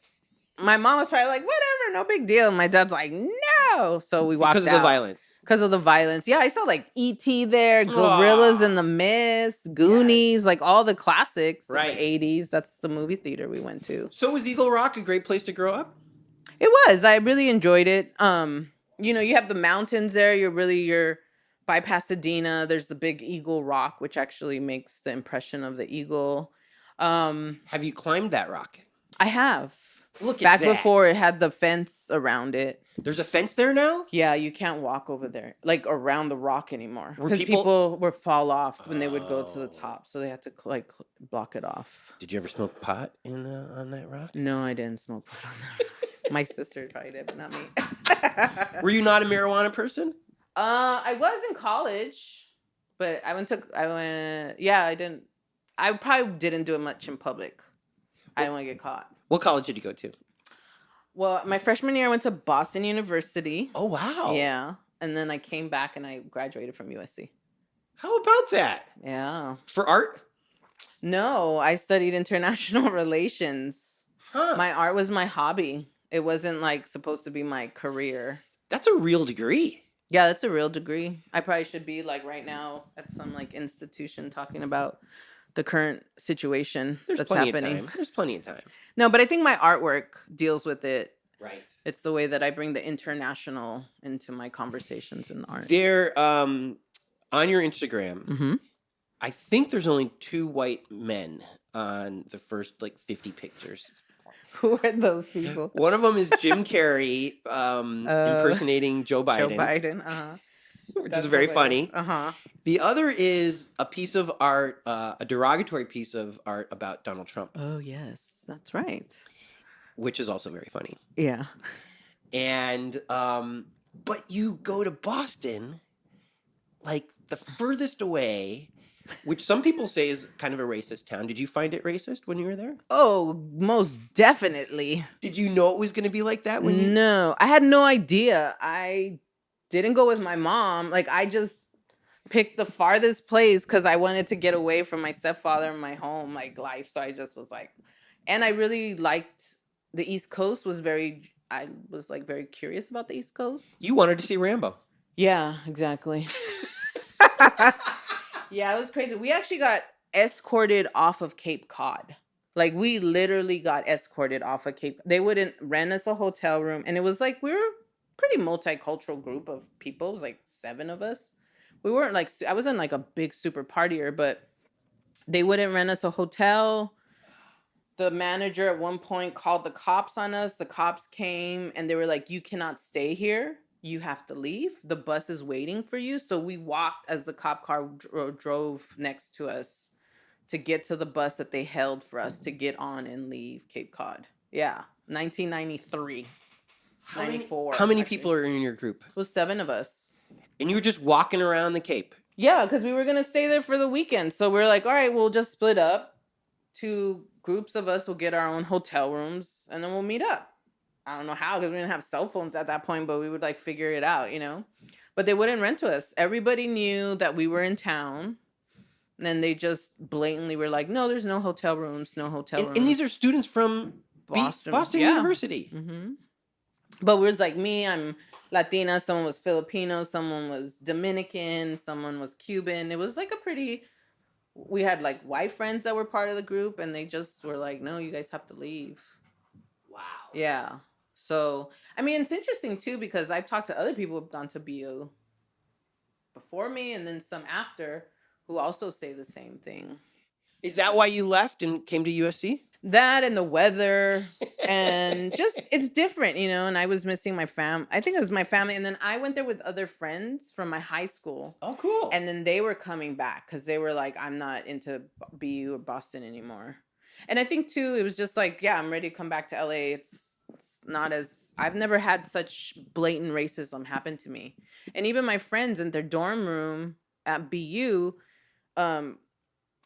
my mom was probably like, whatever, no big deal. And my dad's like, no. So we walked out. Because of the violence. Because of the violence. Yeah, I saw like E.T. there, Gorillas in the Mist, Goonies, like all the classics of the 80s. That's the movie theater we went to. So was Eagle Rock a great place to grow up? It was. I really enjoyed it. You have the mountains there. You're by Pasadena. There's the big Eagle Rock, which actually makes the impression of the eagle. Have you climbed that rock? I have. Look at that. Back before it had the fence around it. There's a fence there now? Yeah, you can't walk over there, like around the rock anymore. Because people would fall off when they would go to the top. So they had to block it off. Did you ever smoke pot on that rock? No, I didn't smoke pot on that rock. My sister tried it, but not me. Were you not a marijuana person? I was in college, but I didn't. I probably didn't do it much in public. I didn't want to get caught. What college did you go to? Well, my freshman year, I went to Boston University. Oh, wow. Yeah. And then I came back and I graduated from USC. How about that? Yeah. For art? No, I studied international relations. Huh. My art was my hobby. It wasn't supposed to be my career. That's a real degree. Yeah, that's a real degree. I probably should be right now at some institution talking about the current situation that's happening. There's plenty of time. No, but I think my artwork deals with it. Right. It's the way that I bring the international into my conversations in art. There, on your Instagram, Mm-hmm. I think there's only 2 white men on the first 50 pictures. Who are those people? One of them is Jim Carrey impersonating Joe Biden. Joe Biden, uh-huh. which is That's very hilarious. funny. Uh-huh. The other is a piece of art, a derogatory piece of art about Donald Trump, Oh, yes. That's right. which is also very funny. Yeah. And but you go to Boston, like the furthest away, which some people say is kind of a racist town. Did you find it racist when you were there? Oh, most definitely. Did you know it was going to be like that when you? No, I had no idea. I didn't go with my mom. Like, I just picked the farthest place because I wanted to get away from my stepfather and my home, like, life. So I just was like, and I really liked the East Coast. I was like very curious about the East Coast. You wanted to see Rambo. Yeah, exactly. Yeah, it was crazy. We actually got escorted off of Cape Cod. Like, we literally got escorted off of Cape. They wouldn't rent us a hotel room, and it was like we were a pretty multicultural group of people. It was like 7 of us. We weren't like I wasn't like a big super partier, but they wouldn't rent us a hotel. The manager at one point called the cops on us. The cops came and they were like, "You cannot stay here. You have to leave. The bus is waiting for you." So we walked as the cop car drove next to us to get to the bus that they held for us to get on and leave Cape Cod. Yeah, 1993, How 94. How many actually. people are in your group? It was 7 of us. And you were just walking around the Cape. Yeah, because we were going to stay there for the weekend. So we're like, all right, we'll just split up. 2 groups of us will get our own hotel rooms and then we'll meet up. I don't know how, because we didn't have cell phones at that point, but we would like figure it out, you know? But they wouldn't rent to us. Everybody knew that we were in town. And then they just blatantly were like, no, there's no hotel rooms, no hotel rooms. And these are students from Boston Yeah. University. Mm-hmm. But it was like me, I'm Latina, someone was Filipino, someone was Dominican, someone was Cuban. It was like we had like white friends that were part of the group, and they just were like, no, you guys have to leave. Wow. Yeah. So, I mean, it's interesting too, because I've talked to other people who've gone to BU before me and then some after who also say the same thing. Is that why you left and came to USC? That and the weather and just it's different, you know. And I was missing my I think it was my family. And then I went there with other friends from my high school. Oh, cool. And then they were coming back because they were like, I'm not into BU or Boston anymore. And I think too, it was just like, yeah, I'm ready to come back to LA. It's not as I've never had such blatant racism happen to me. And even my friends in their dorm room at BU,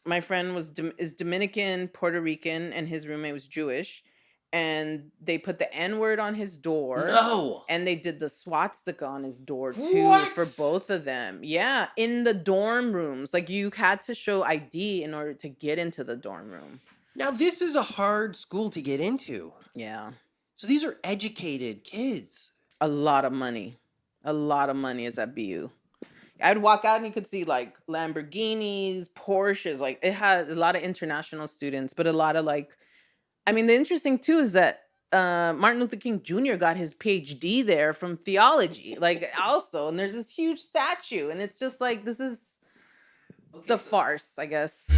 my friend is Dominican, Puerto Rican, and his roommate was Jewish. And they put the N-word on his door. No. And they did the swastika on his door too. What? For both of them. Yeah, in the dorm rooms. Like, you had to show ID in order to get into the dorm room. Now, this is a hard school to get into. Yeah. So these are educated kids. A lot of money. A lot of money is at BU. I'd walk out and you could see like Lamborghinis, Porsches. Like, it had a lot of international students, but a lot of like, I mean, the interesting too is that Martin Luther King Jr. got his PhD there from theology, like, also. And there's this huge statue, and it's just like, this is the farce, I guess.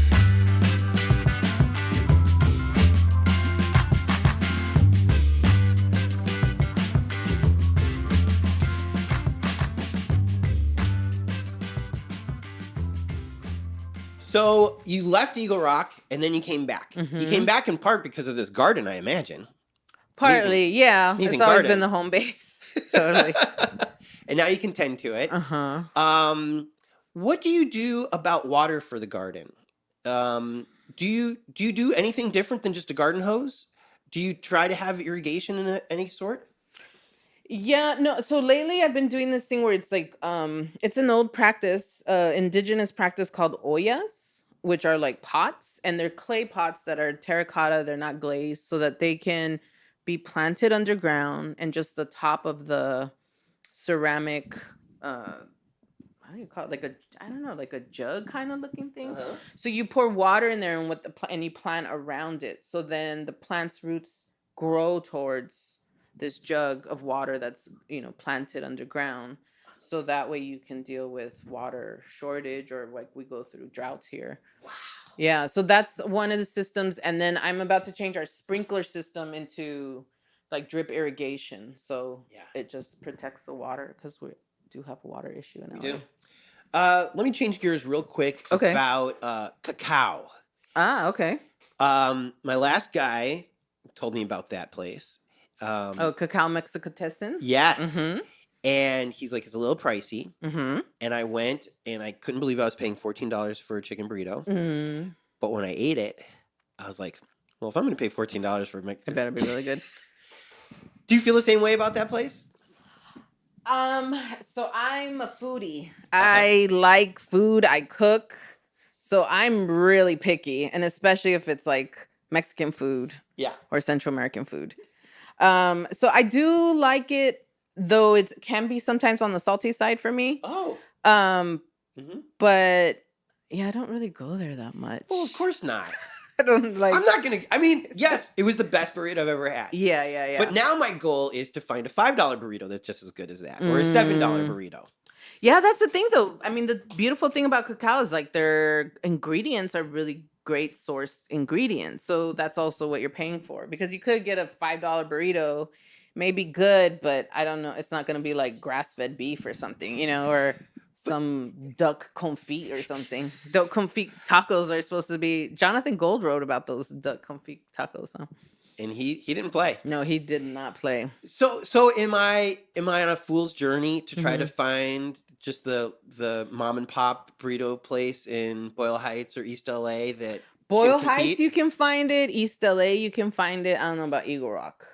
So you left Eagle Rock and then you came back. Mm-hmm. You came back in part because of this garden, I imagine. Partly, yeah. Amazing It's always garden. been the home base. Totally. And now you can tend to it. Uh-huh. What do you do about water for the garden? Do you do anything different than just a garden hose? Do you try to have irrigation in any sort? Yeah, no. So lately I've been doing this thing where it's like, it's an old practice, indigenous practice called ollas, which are like pots, and they're clay pots that are terracotta. They're not glazed, so that they can be planted underground, and just the top of the ceramic, how do you call it? Like I don't know, like a jug kind of looking thing. Uh-huh. So you pour water in there, and and you plant around it. So then the plant's roots grow towards this jug of water that's, you know, planted underground. So that way you can deal with water shortage, or like we go through droughts here. Wow. Yeah, so that's one of the systems. And then I'm about to change our sprinkler system into like drip irrigation. So Yeah. it just protects the water, because do have a water issue in LA. We do. Let me change gears real quick Okay. about cacao. Ah, okay. My last guy told me about that place. Cacao Mexicatessen? Yes. Mm-hmm. And he's like, it's a little pricey. Mm-hmm. And I went, and I couldn't believe I was paying $14 for a chicken burrito. Mm. But when I ate it, I was like, well, if I'm going to pay $14 for It better be really good. Do you feel the same way about that place? So I'm a foodie. I like food. I cook. So I'm really picky, and especially if it's like Mexican food. Yeah. Or Central American food. So I do like it, though it can be sometimes on the salty side for me. Oh. But yeah, I don't really go there that much. Well, of course not. I don't like. I'm not gonna. I mean, yes, it was the best burrito I've ever had. Yeah. But now my goal is to find a $5 burrito that's just as good as that, or a $7 burrito. Yeah, that's the thing, though. I mean, the beautiful thing about cacao is like their ingredients are really great sourced ingredients. So that's also what you're paying for, because you could get a $5 burrito, maybe good, but I don't know. It's not going to be like grass-fed beef or something, or some duck confit or something. Duck confit tacos are supposed to be. Jonathan Gold wrote about those duck confit tacos, huh? And he didn't play. No, he did not play. So am I on a fool's journey to try to find just the mom and pop burrito place in Boyle Heights or East LA that Boyle Heights you can find it, East LA you can find it. I don't know about Eagle Rock.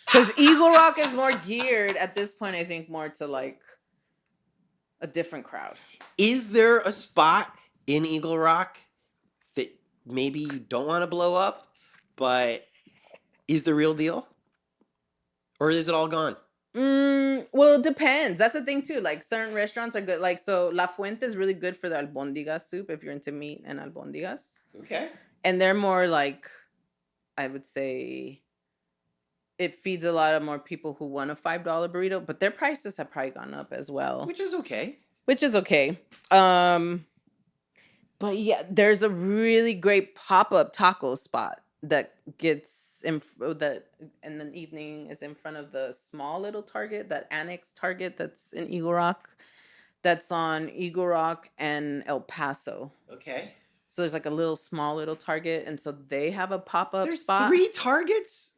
Because Eagle Rock is more geared at this point, I think, more to like a different crowd. Is there a spot in Eagle Rock that maybe you don't want to blow up, but is the real deal? Or is it all gone? Well, it depends. That's the thing too. Like certain restaurants are good. Like so La Fuente is really good for the albondigas soup if you're into meat and albondigas. Okay. And they're more like, I would say, it feeds a lot of more people who want a $5 burrito, but their prices have probably gone up as well. Which is okay. But yeah, there's a really great pop-up taco spot that gets in the evening is in front of the small little Target, that annex Target that's in Eagle Rock. That's on Eagle Rock and El Paso. Okay. So there's like a small little Target, and so they have a pop-up spot. There's 3 Targets?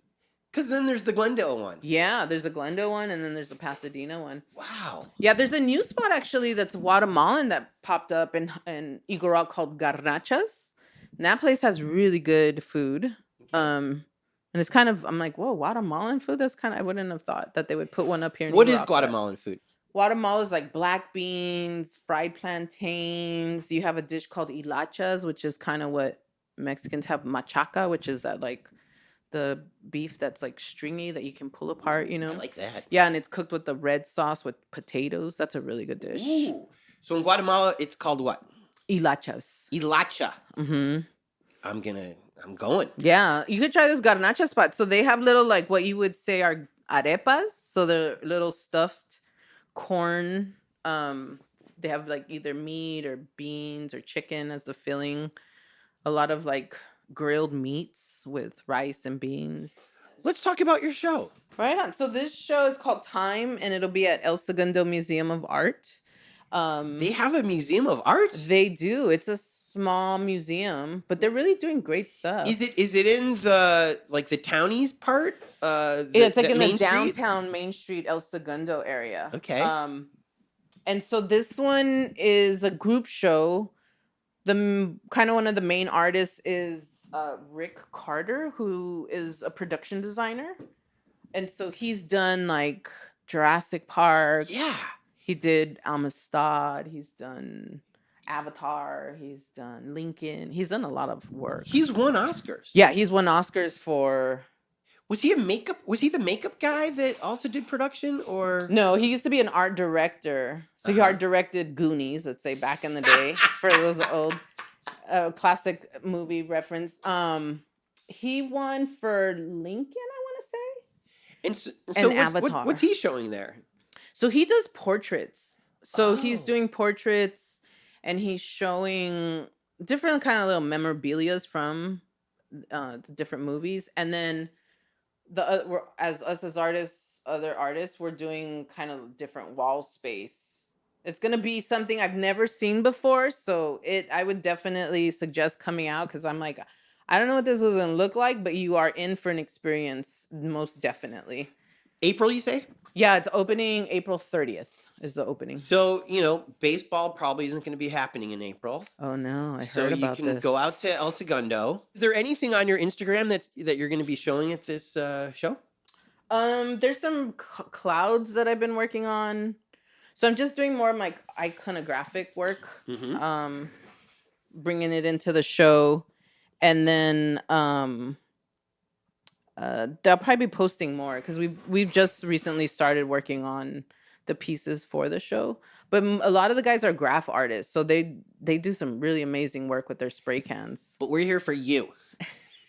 Because then there's the Glendale one. Yeah, there's a Glendale one, and then there's a Pasadena one. Wow. Yeah, there's a new spot actually that's Guatemalan that popped up in Eagle Rock called Garnachas. And that place has really good food. And it's kind of, I'm like, whoa, Guatemalan food? That's kind of, I wouldn't have thought that they would put one up here in What Eagle is Rock, Guatemalan food? Guatemala is like black beans, fried plantains. You have a dish called hilachas, which is kind of what Mexicans have machaca, which is that like the beef that's like stringy that you can pull apart, I like that. Yeah, and it's cooked with the red sauce with potatoes. That's a really good dish. Ooh. So in Guatemala, it's called what? Hilachas. Hilacha. Mm-hmm. I'm going. Yeah, you could try this garnacha spot. So they have little like what you would say are arepas. So they're little stuffed corn. They have like either meat or beans or chicken as the filling. A lot of like grilled meats with rice and beans. Let's talk about your show. Right on. So this show is called Time, and it'll be at El Segundo Museum of Art. They have a museum of art? They do. It's a small museum, but they're really doing great stuff. Is it in the townies part? It's like in the downtown Main Street El Segundo area. Okay. And so this one is a group show. The kind of one of the main artists is Rick Carter, who is a production designer. And so he's done like Jurassic Park. Yeah. He did Amistad. He's done Avatar. He's done Lincoln. He's done a lot of work. He's won Oscars. Yeah, he's won Oscars for... Was he the makeup guy that also did production, or? No, he used to be an art director. So he art directed Goonies, let's say, back in the day, for those old classic movie reference. He won for Lincoln, I want to say. And so Avatar. what's he showing there? So he does portraits. So he's doing portraits, and he's showing different kind of little memorabilias from the different movies. And then as artists, other artists, we're doing kind of different wall space. It's gonna be something I've never seen before, so I would definitely suggest coming out because I'm like, I don't know what this is gonna look like, but you are in for an experience, most definitely. April, you say? Yeah, it's opening April 30th is the opening. So, baseball probably isn't going to be happening in April. Oh no, I So heard you about can this. go out to El Segundo. Is there anything on your Instagram that you're going to be showing at this show? There's some clouds that I've been working on. So I'm just doing more of my iconographic work, Mm-hmm. Bringing it into the show, and then they'll probably be posting more because we've just recently started working on the pieces for the show. But a lot of the guys are graph artists, so they do some really amazing work with their spray cans. But we're here for you.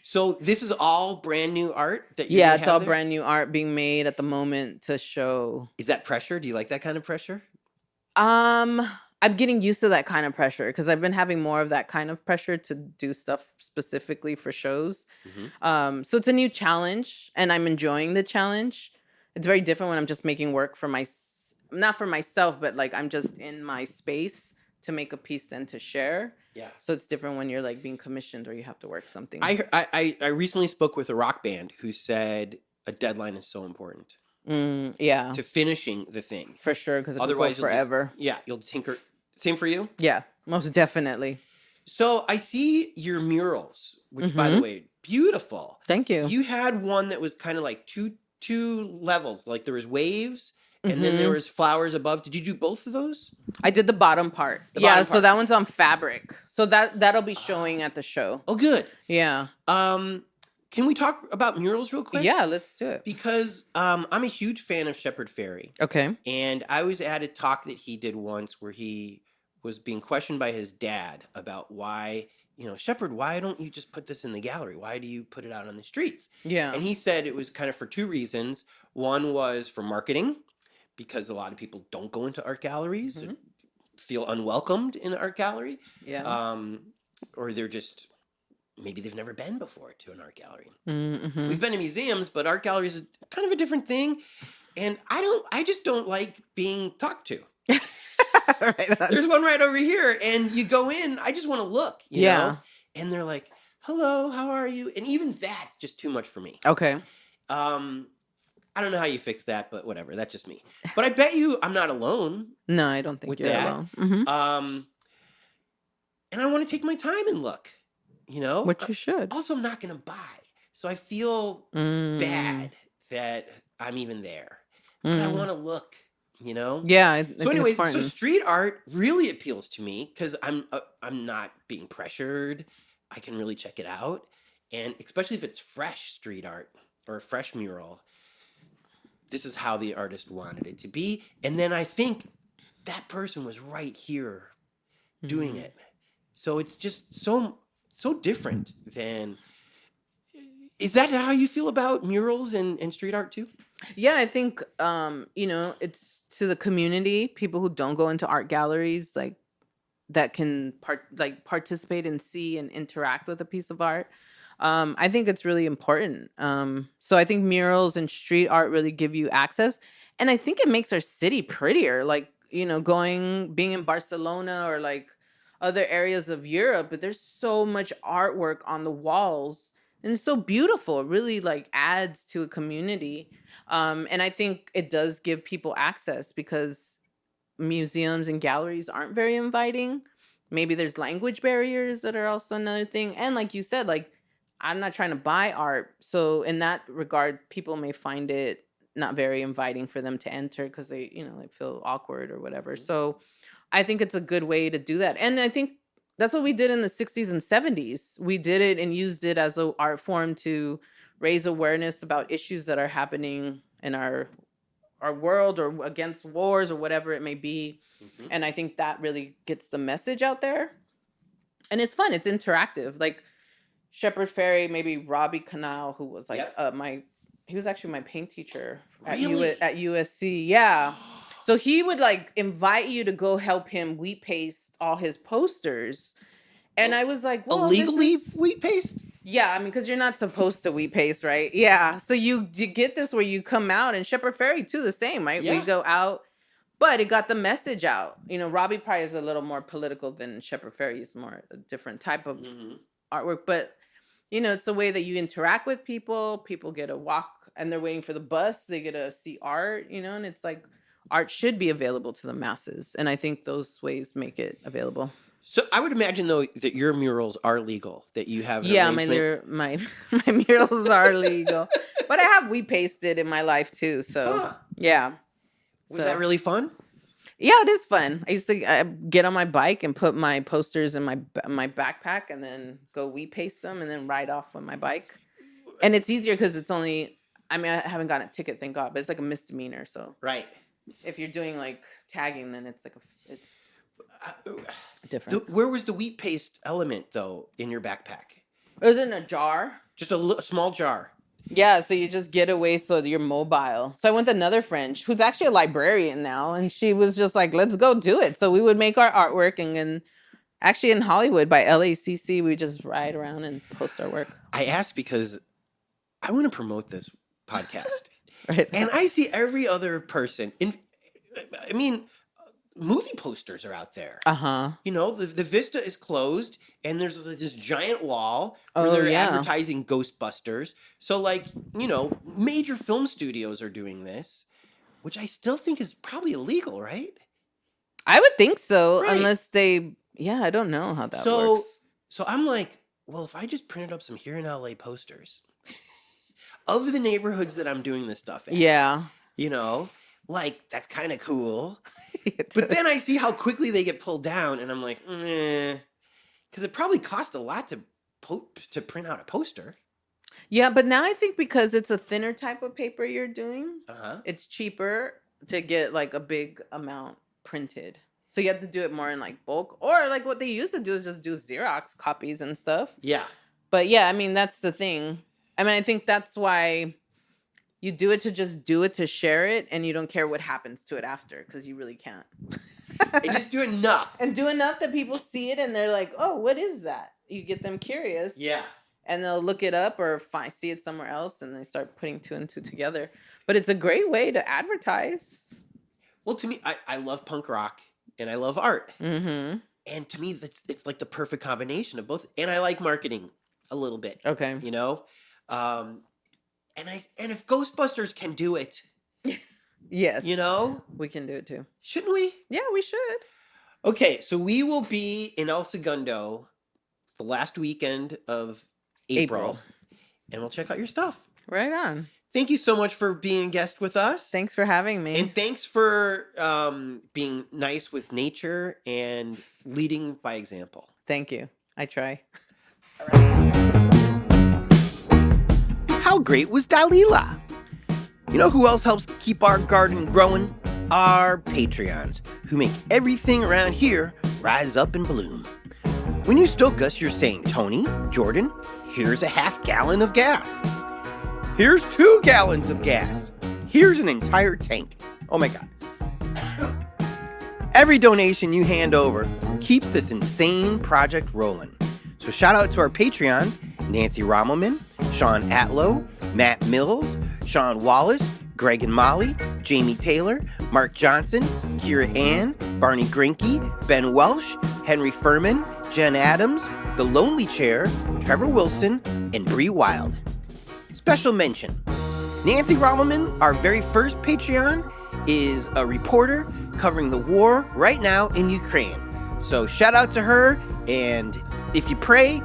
So this is all brand new art that you're Yeah, gonna it's have all there? brand new art being made at the moment to show. Is that pressure? Do you like that kind of pressure? I'm getting used to that kind of pressure because I've been having more of that kind of pressure to do stuff specifically for shows. Mm-hmm. So it's a new challenge and I'm enjoying the challenge. It's very different when I'm just making work for not for myself, but like I'm just in my space to make a piece then to share. Yeah. So it's different when you're like being commissioned or you have to work something. I recently spoke with a rock band who said a deadline is so important Yeah, to finishing the thing. for sure, because it could go Otherwise, forever. you'll tinker. Same for you? Yeah, most definitely. So I see your murals, which, by the way, beautiful. Thank you. You had one that was kind of like two levels. Like there was waves, and then there was flowers above. Did you do both of those? I did the bottom part. So that one's on fabric. So that'll be showing at the show. Oh, good. Yeah. Can we talk about murals real quick? Yeah, let's do it. Because I'm a huge fan of Shepard Fairey. Okay. And I was at a talk that he did once where he was being questioned by his dad about why, Shepard, why don't you just put this in the gallery? Why do you put it out on the streets? Yeah. And he said it was kind of for two reasons. One was for marketing, because a lot of people don't go into art galleries, or feel unwelcomed in an art gallery. Yeah. Or they're just, maybe they've never been before to an art gallery. Mm-hmm. We've been to museums, but art galleries is kind of a different thing. And I just don't like being talked to. Right on. There's one right over here, and you go in, I just want to look, you know? And they're like, hello, how are you? And even that's just too much for me. Okay. I don't know how you fix that, but whatever, that's just me. But I bet you I'm not alone. No, I don't think with you're that. alone. Mm-hmm. And I want to take my time and look, Which you should. Also, I'm not going to buy. So I feel bad that I'm even there. But I want to look, Yeah. I So anyways, think it's street art really appeals to me because I'm not being pressured. I can really check it out. And especially if it's fresh street art or a fresh mural, this is how the artist wanted it to be. And then I think that person was right here doing it. So it's just so different than... Is that how you feel about murals and street art too? Yeah, I think it's to the community, people who don't go into art galleries, like that can participate and see and interact with a piece of art. I think it's really important. So I think murals and street art really give you access, and I think it makes our city prettier. Like being in Barcelona or like other areas of Europe, but there's so much artwork on the walls. And it's so beautiful. It really like adds to a community. And I think it does give people access because museums and galleries aren't very inviting. Maybe there's language barriers that are also another thing. And like you said, like I'm not trying to buy art. So in that regard, people may find it not very inviting for them to enter because they, like feel awkward or whatever. So I think it's a good way to do that. And I think that's what we did in the 60s and 70s. We did it and used it as an art form to raise awareness about issues that are happening in our world or against wars or whatever it may be. And I think that really gets the message out there. And it's fun. It's interactive. Like Shepard Fairey, maybe Robbie Canal, who was like he was actually my paint teacher at USC. Yeah. So he would like invite you to go help him wheat paste all his posters. And I was like, well, illegally wheat paste? Yeah, I mean, because you're not supposed to wheat paste, right? Yeah. So you get this where you come out, and Shepherd Ferry too, the same, right? Yeah. We go out, but it got the message out. You know, Robbie Pryor is a little more political than Shepherd Ferry is more a different type of artwork. But, you know, it's the way that you interact with people. People get to walk and they're waiting for the bus. They get to see art, you know, and it's like art should be available to the masses. And I think those ways make it available. So I would imagine, though, that your murals are legal, that you have an Yeah, arrangement. my murals are legal. But I have wheat pasted in my life too. So, Huh. yeah. Was that really fun? Yeah, it is fun. I used to get on my bike and put my posters in my backpack and then go wheat paste them and then ride off with my bike. And it's easier because it's only, I mean, I haven't gotten a ticket, thank God, but it's like a misdemeanor. So Right. if you're doing like tagging, then it's like it's different. Where was the wheat paste element, though, in your backpack? It was in a jar. Just a small jar. Yeah, so you just get away so you're mobile. So I went to another friend who's actually a librarian now, and she was just like, let's go do it. So we would make our artwork, and then actually in Hollywood by LACC, we just ride around and post our work. I asked because I want to promote this podcast. Right. And I see every other person. I mean, movie posters are out there. Uh-huh. You know, the Vista is closed, and there's this giant wall where Oh, they're yeah. advertising Ghostbusters. So, like, you know, major film studios are doing this, which I still think is probably illegal, right? I would think so, Right. unless they, yeah, I don't know how that works. So I'm like, well, if I just printed up some Here in LA posters of the neighborhoods that I'm doing this stuff in, Yeah. you know, like, that's kind of cool. But then I see how quickly they get pulled down, and I'm like, because it probably cost a lot to print out a poster. Yeah, but now I think because it's a thinner type of paper you're doing, Uh-huh. it's cheaper to get like a big amount printed. So you have to do it more in like bulk, or like what they used to do is just do Xerox copies and stuff. Yeah. But yeah, I mean, that's the thing. I mean, I think that's why you do it to share it, and you don't care what happens to it after, because you really can't. And just do enough. And do enough that people see it and they're like, oh, what is that? You get them curious. Yeah. And they'll look it up or see it somewhere else, and they start putting two and two together. But it's a great way to advertise. Well, to me, I love punk rock and I love art. Mm-hmm. And to me, it's like the perfect combination of both. And I like marketing a little bit. Okay. You know? And if Ghostbusters can do it, Yes. you know? We can do it too. Shouldn't we? Yeah, we should. Okay, so we will be in El Segundo the last weekend of April. And we'll check out your stuff. Right on. Thank you so much for being a guest with us. Thanks for having me. And thanks for being nice with nature and leading by example. Thank you. I try. How great was Dalila? You know who else helps keep our garden growing? Our Patreons, who make everything around here rise up and bloom. When you stoke us, you're saying, Tony, Jordan, here's a half gallon of gas. Here's 2 gallons of gas. Here's an entire tank. Oh my God. Every donation you hand over keeps this insane project rolling. So shout out to our Patreons, Nancy Rommelman, Sean Atlow, Matt Mills, Sean Wallace, Greg and Molly, Jamie Taylor, Mark Johnson, Kira Ann, Barney Grinke, Ben Welsh, Henry Furman, Jen Adams, The Lonely Chair, Trevor Wilson, and Bree Wild. Special mention, Nancy Rommelman, our very first Patreon, is a reporter covering the war right now in Ukraine. So shout out to her, and if you pray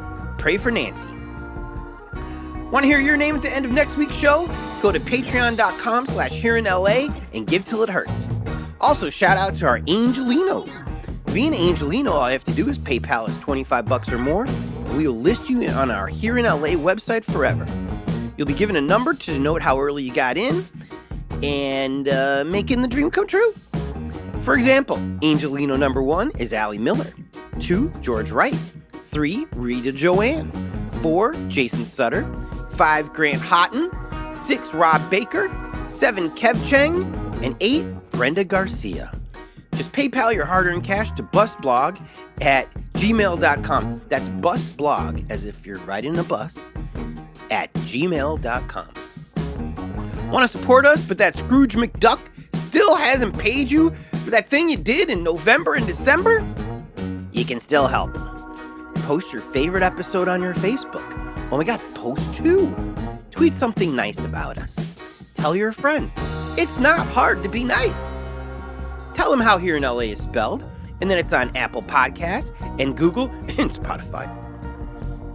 for Nancy. Want to hear your name at the end of next week's show? Go to patreon.com/hereinla and give till it hurts. Also, shout out to our Angelinos. Being an Angelino, all you have to do is PayPal us $25 or more, and we will list you on our Here in LA website forever. You'll be given a number to denote how early you got in, and making the dream come true. For example, Angelino number 1 is Allie Miller, 2, George Wright, 3, Rita Joanne, 4, Jason Sutter, 5, Grant Houghton, 6, Rob Baker, 7, Kev Cheng, and 8, Brenda Garcia. Just PayPal your hard-earned cash to BustBlog at gmail.com. That's busblog, as if you're riding a bus, at gmail.com. Want to support us, but that Scrooge McDuck still hasn't paid you for that thing you did in November and December? You can still help. Post your favorite episode on your Facebook. Oh my God, post 2. Tweet something nice about us. Tell your friends. It's not hard to be nice. Tell them how Here in LA is spelled, and then it's on Apple Podcasts and Google and Spotify.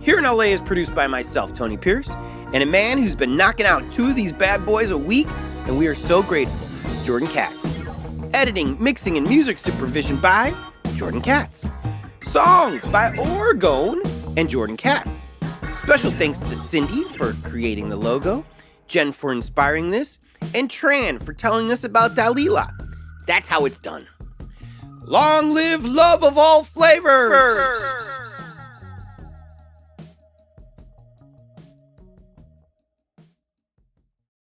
Here in LA is produced by myself, Tony Pierce, and a man who's been knocking out 2 of these bad boys a week, and we are so grateful, Jordan Katz. Editing, mixing, and music supervision by Jordan Katz. Songs by Orgone and Jordan Katz. Special thanks to Cindy for creating the logo, Jen for inspiring this, and Tran for telling us about Dalila. That's how it's done. Long live love of all flavors!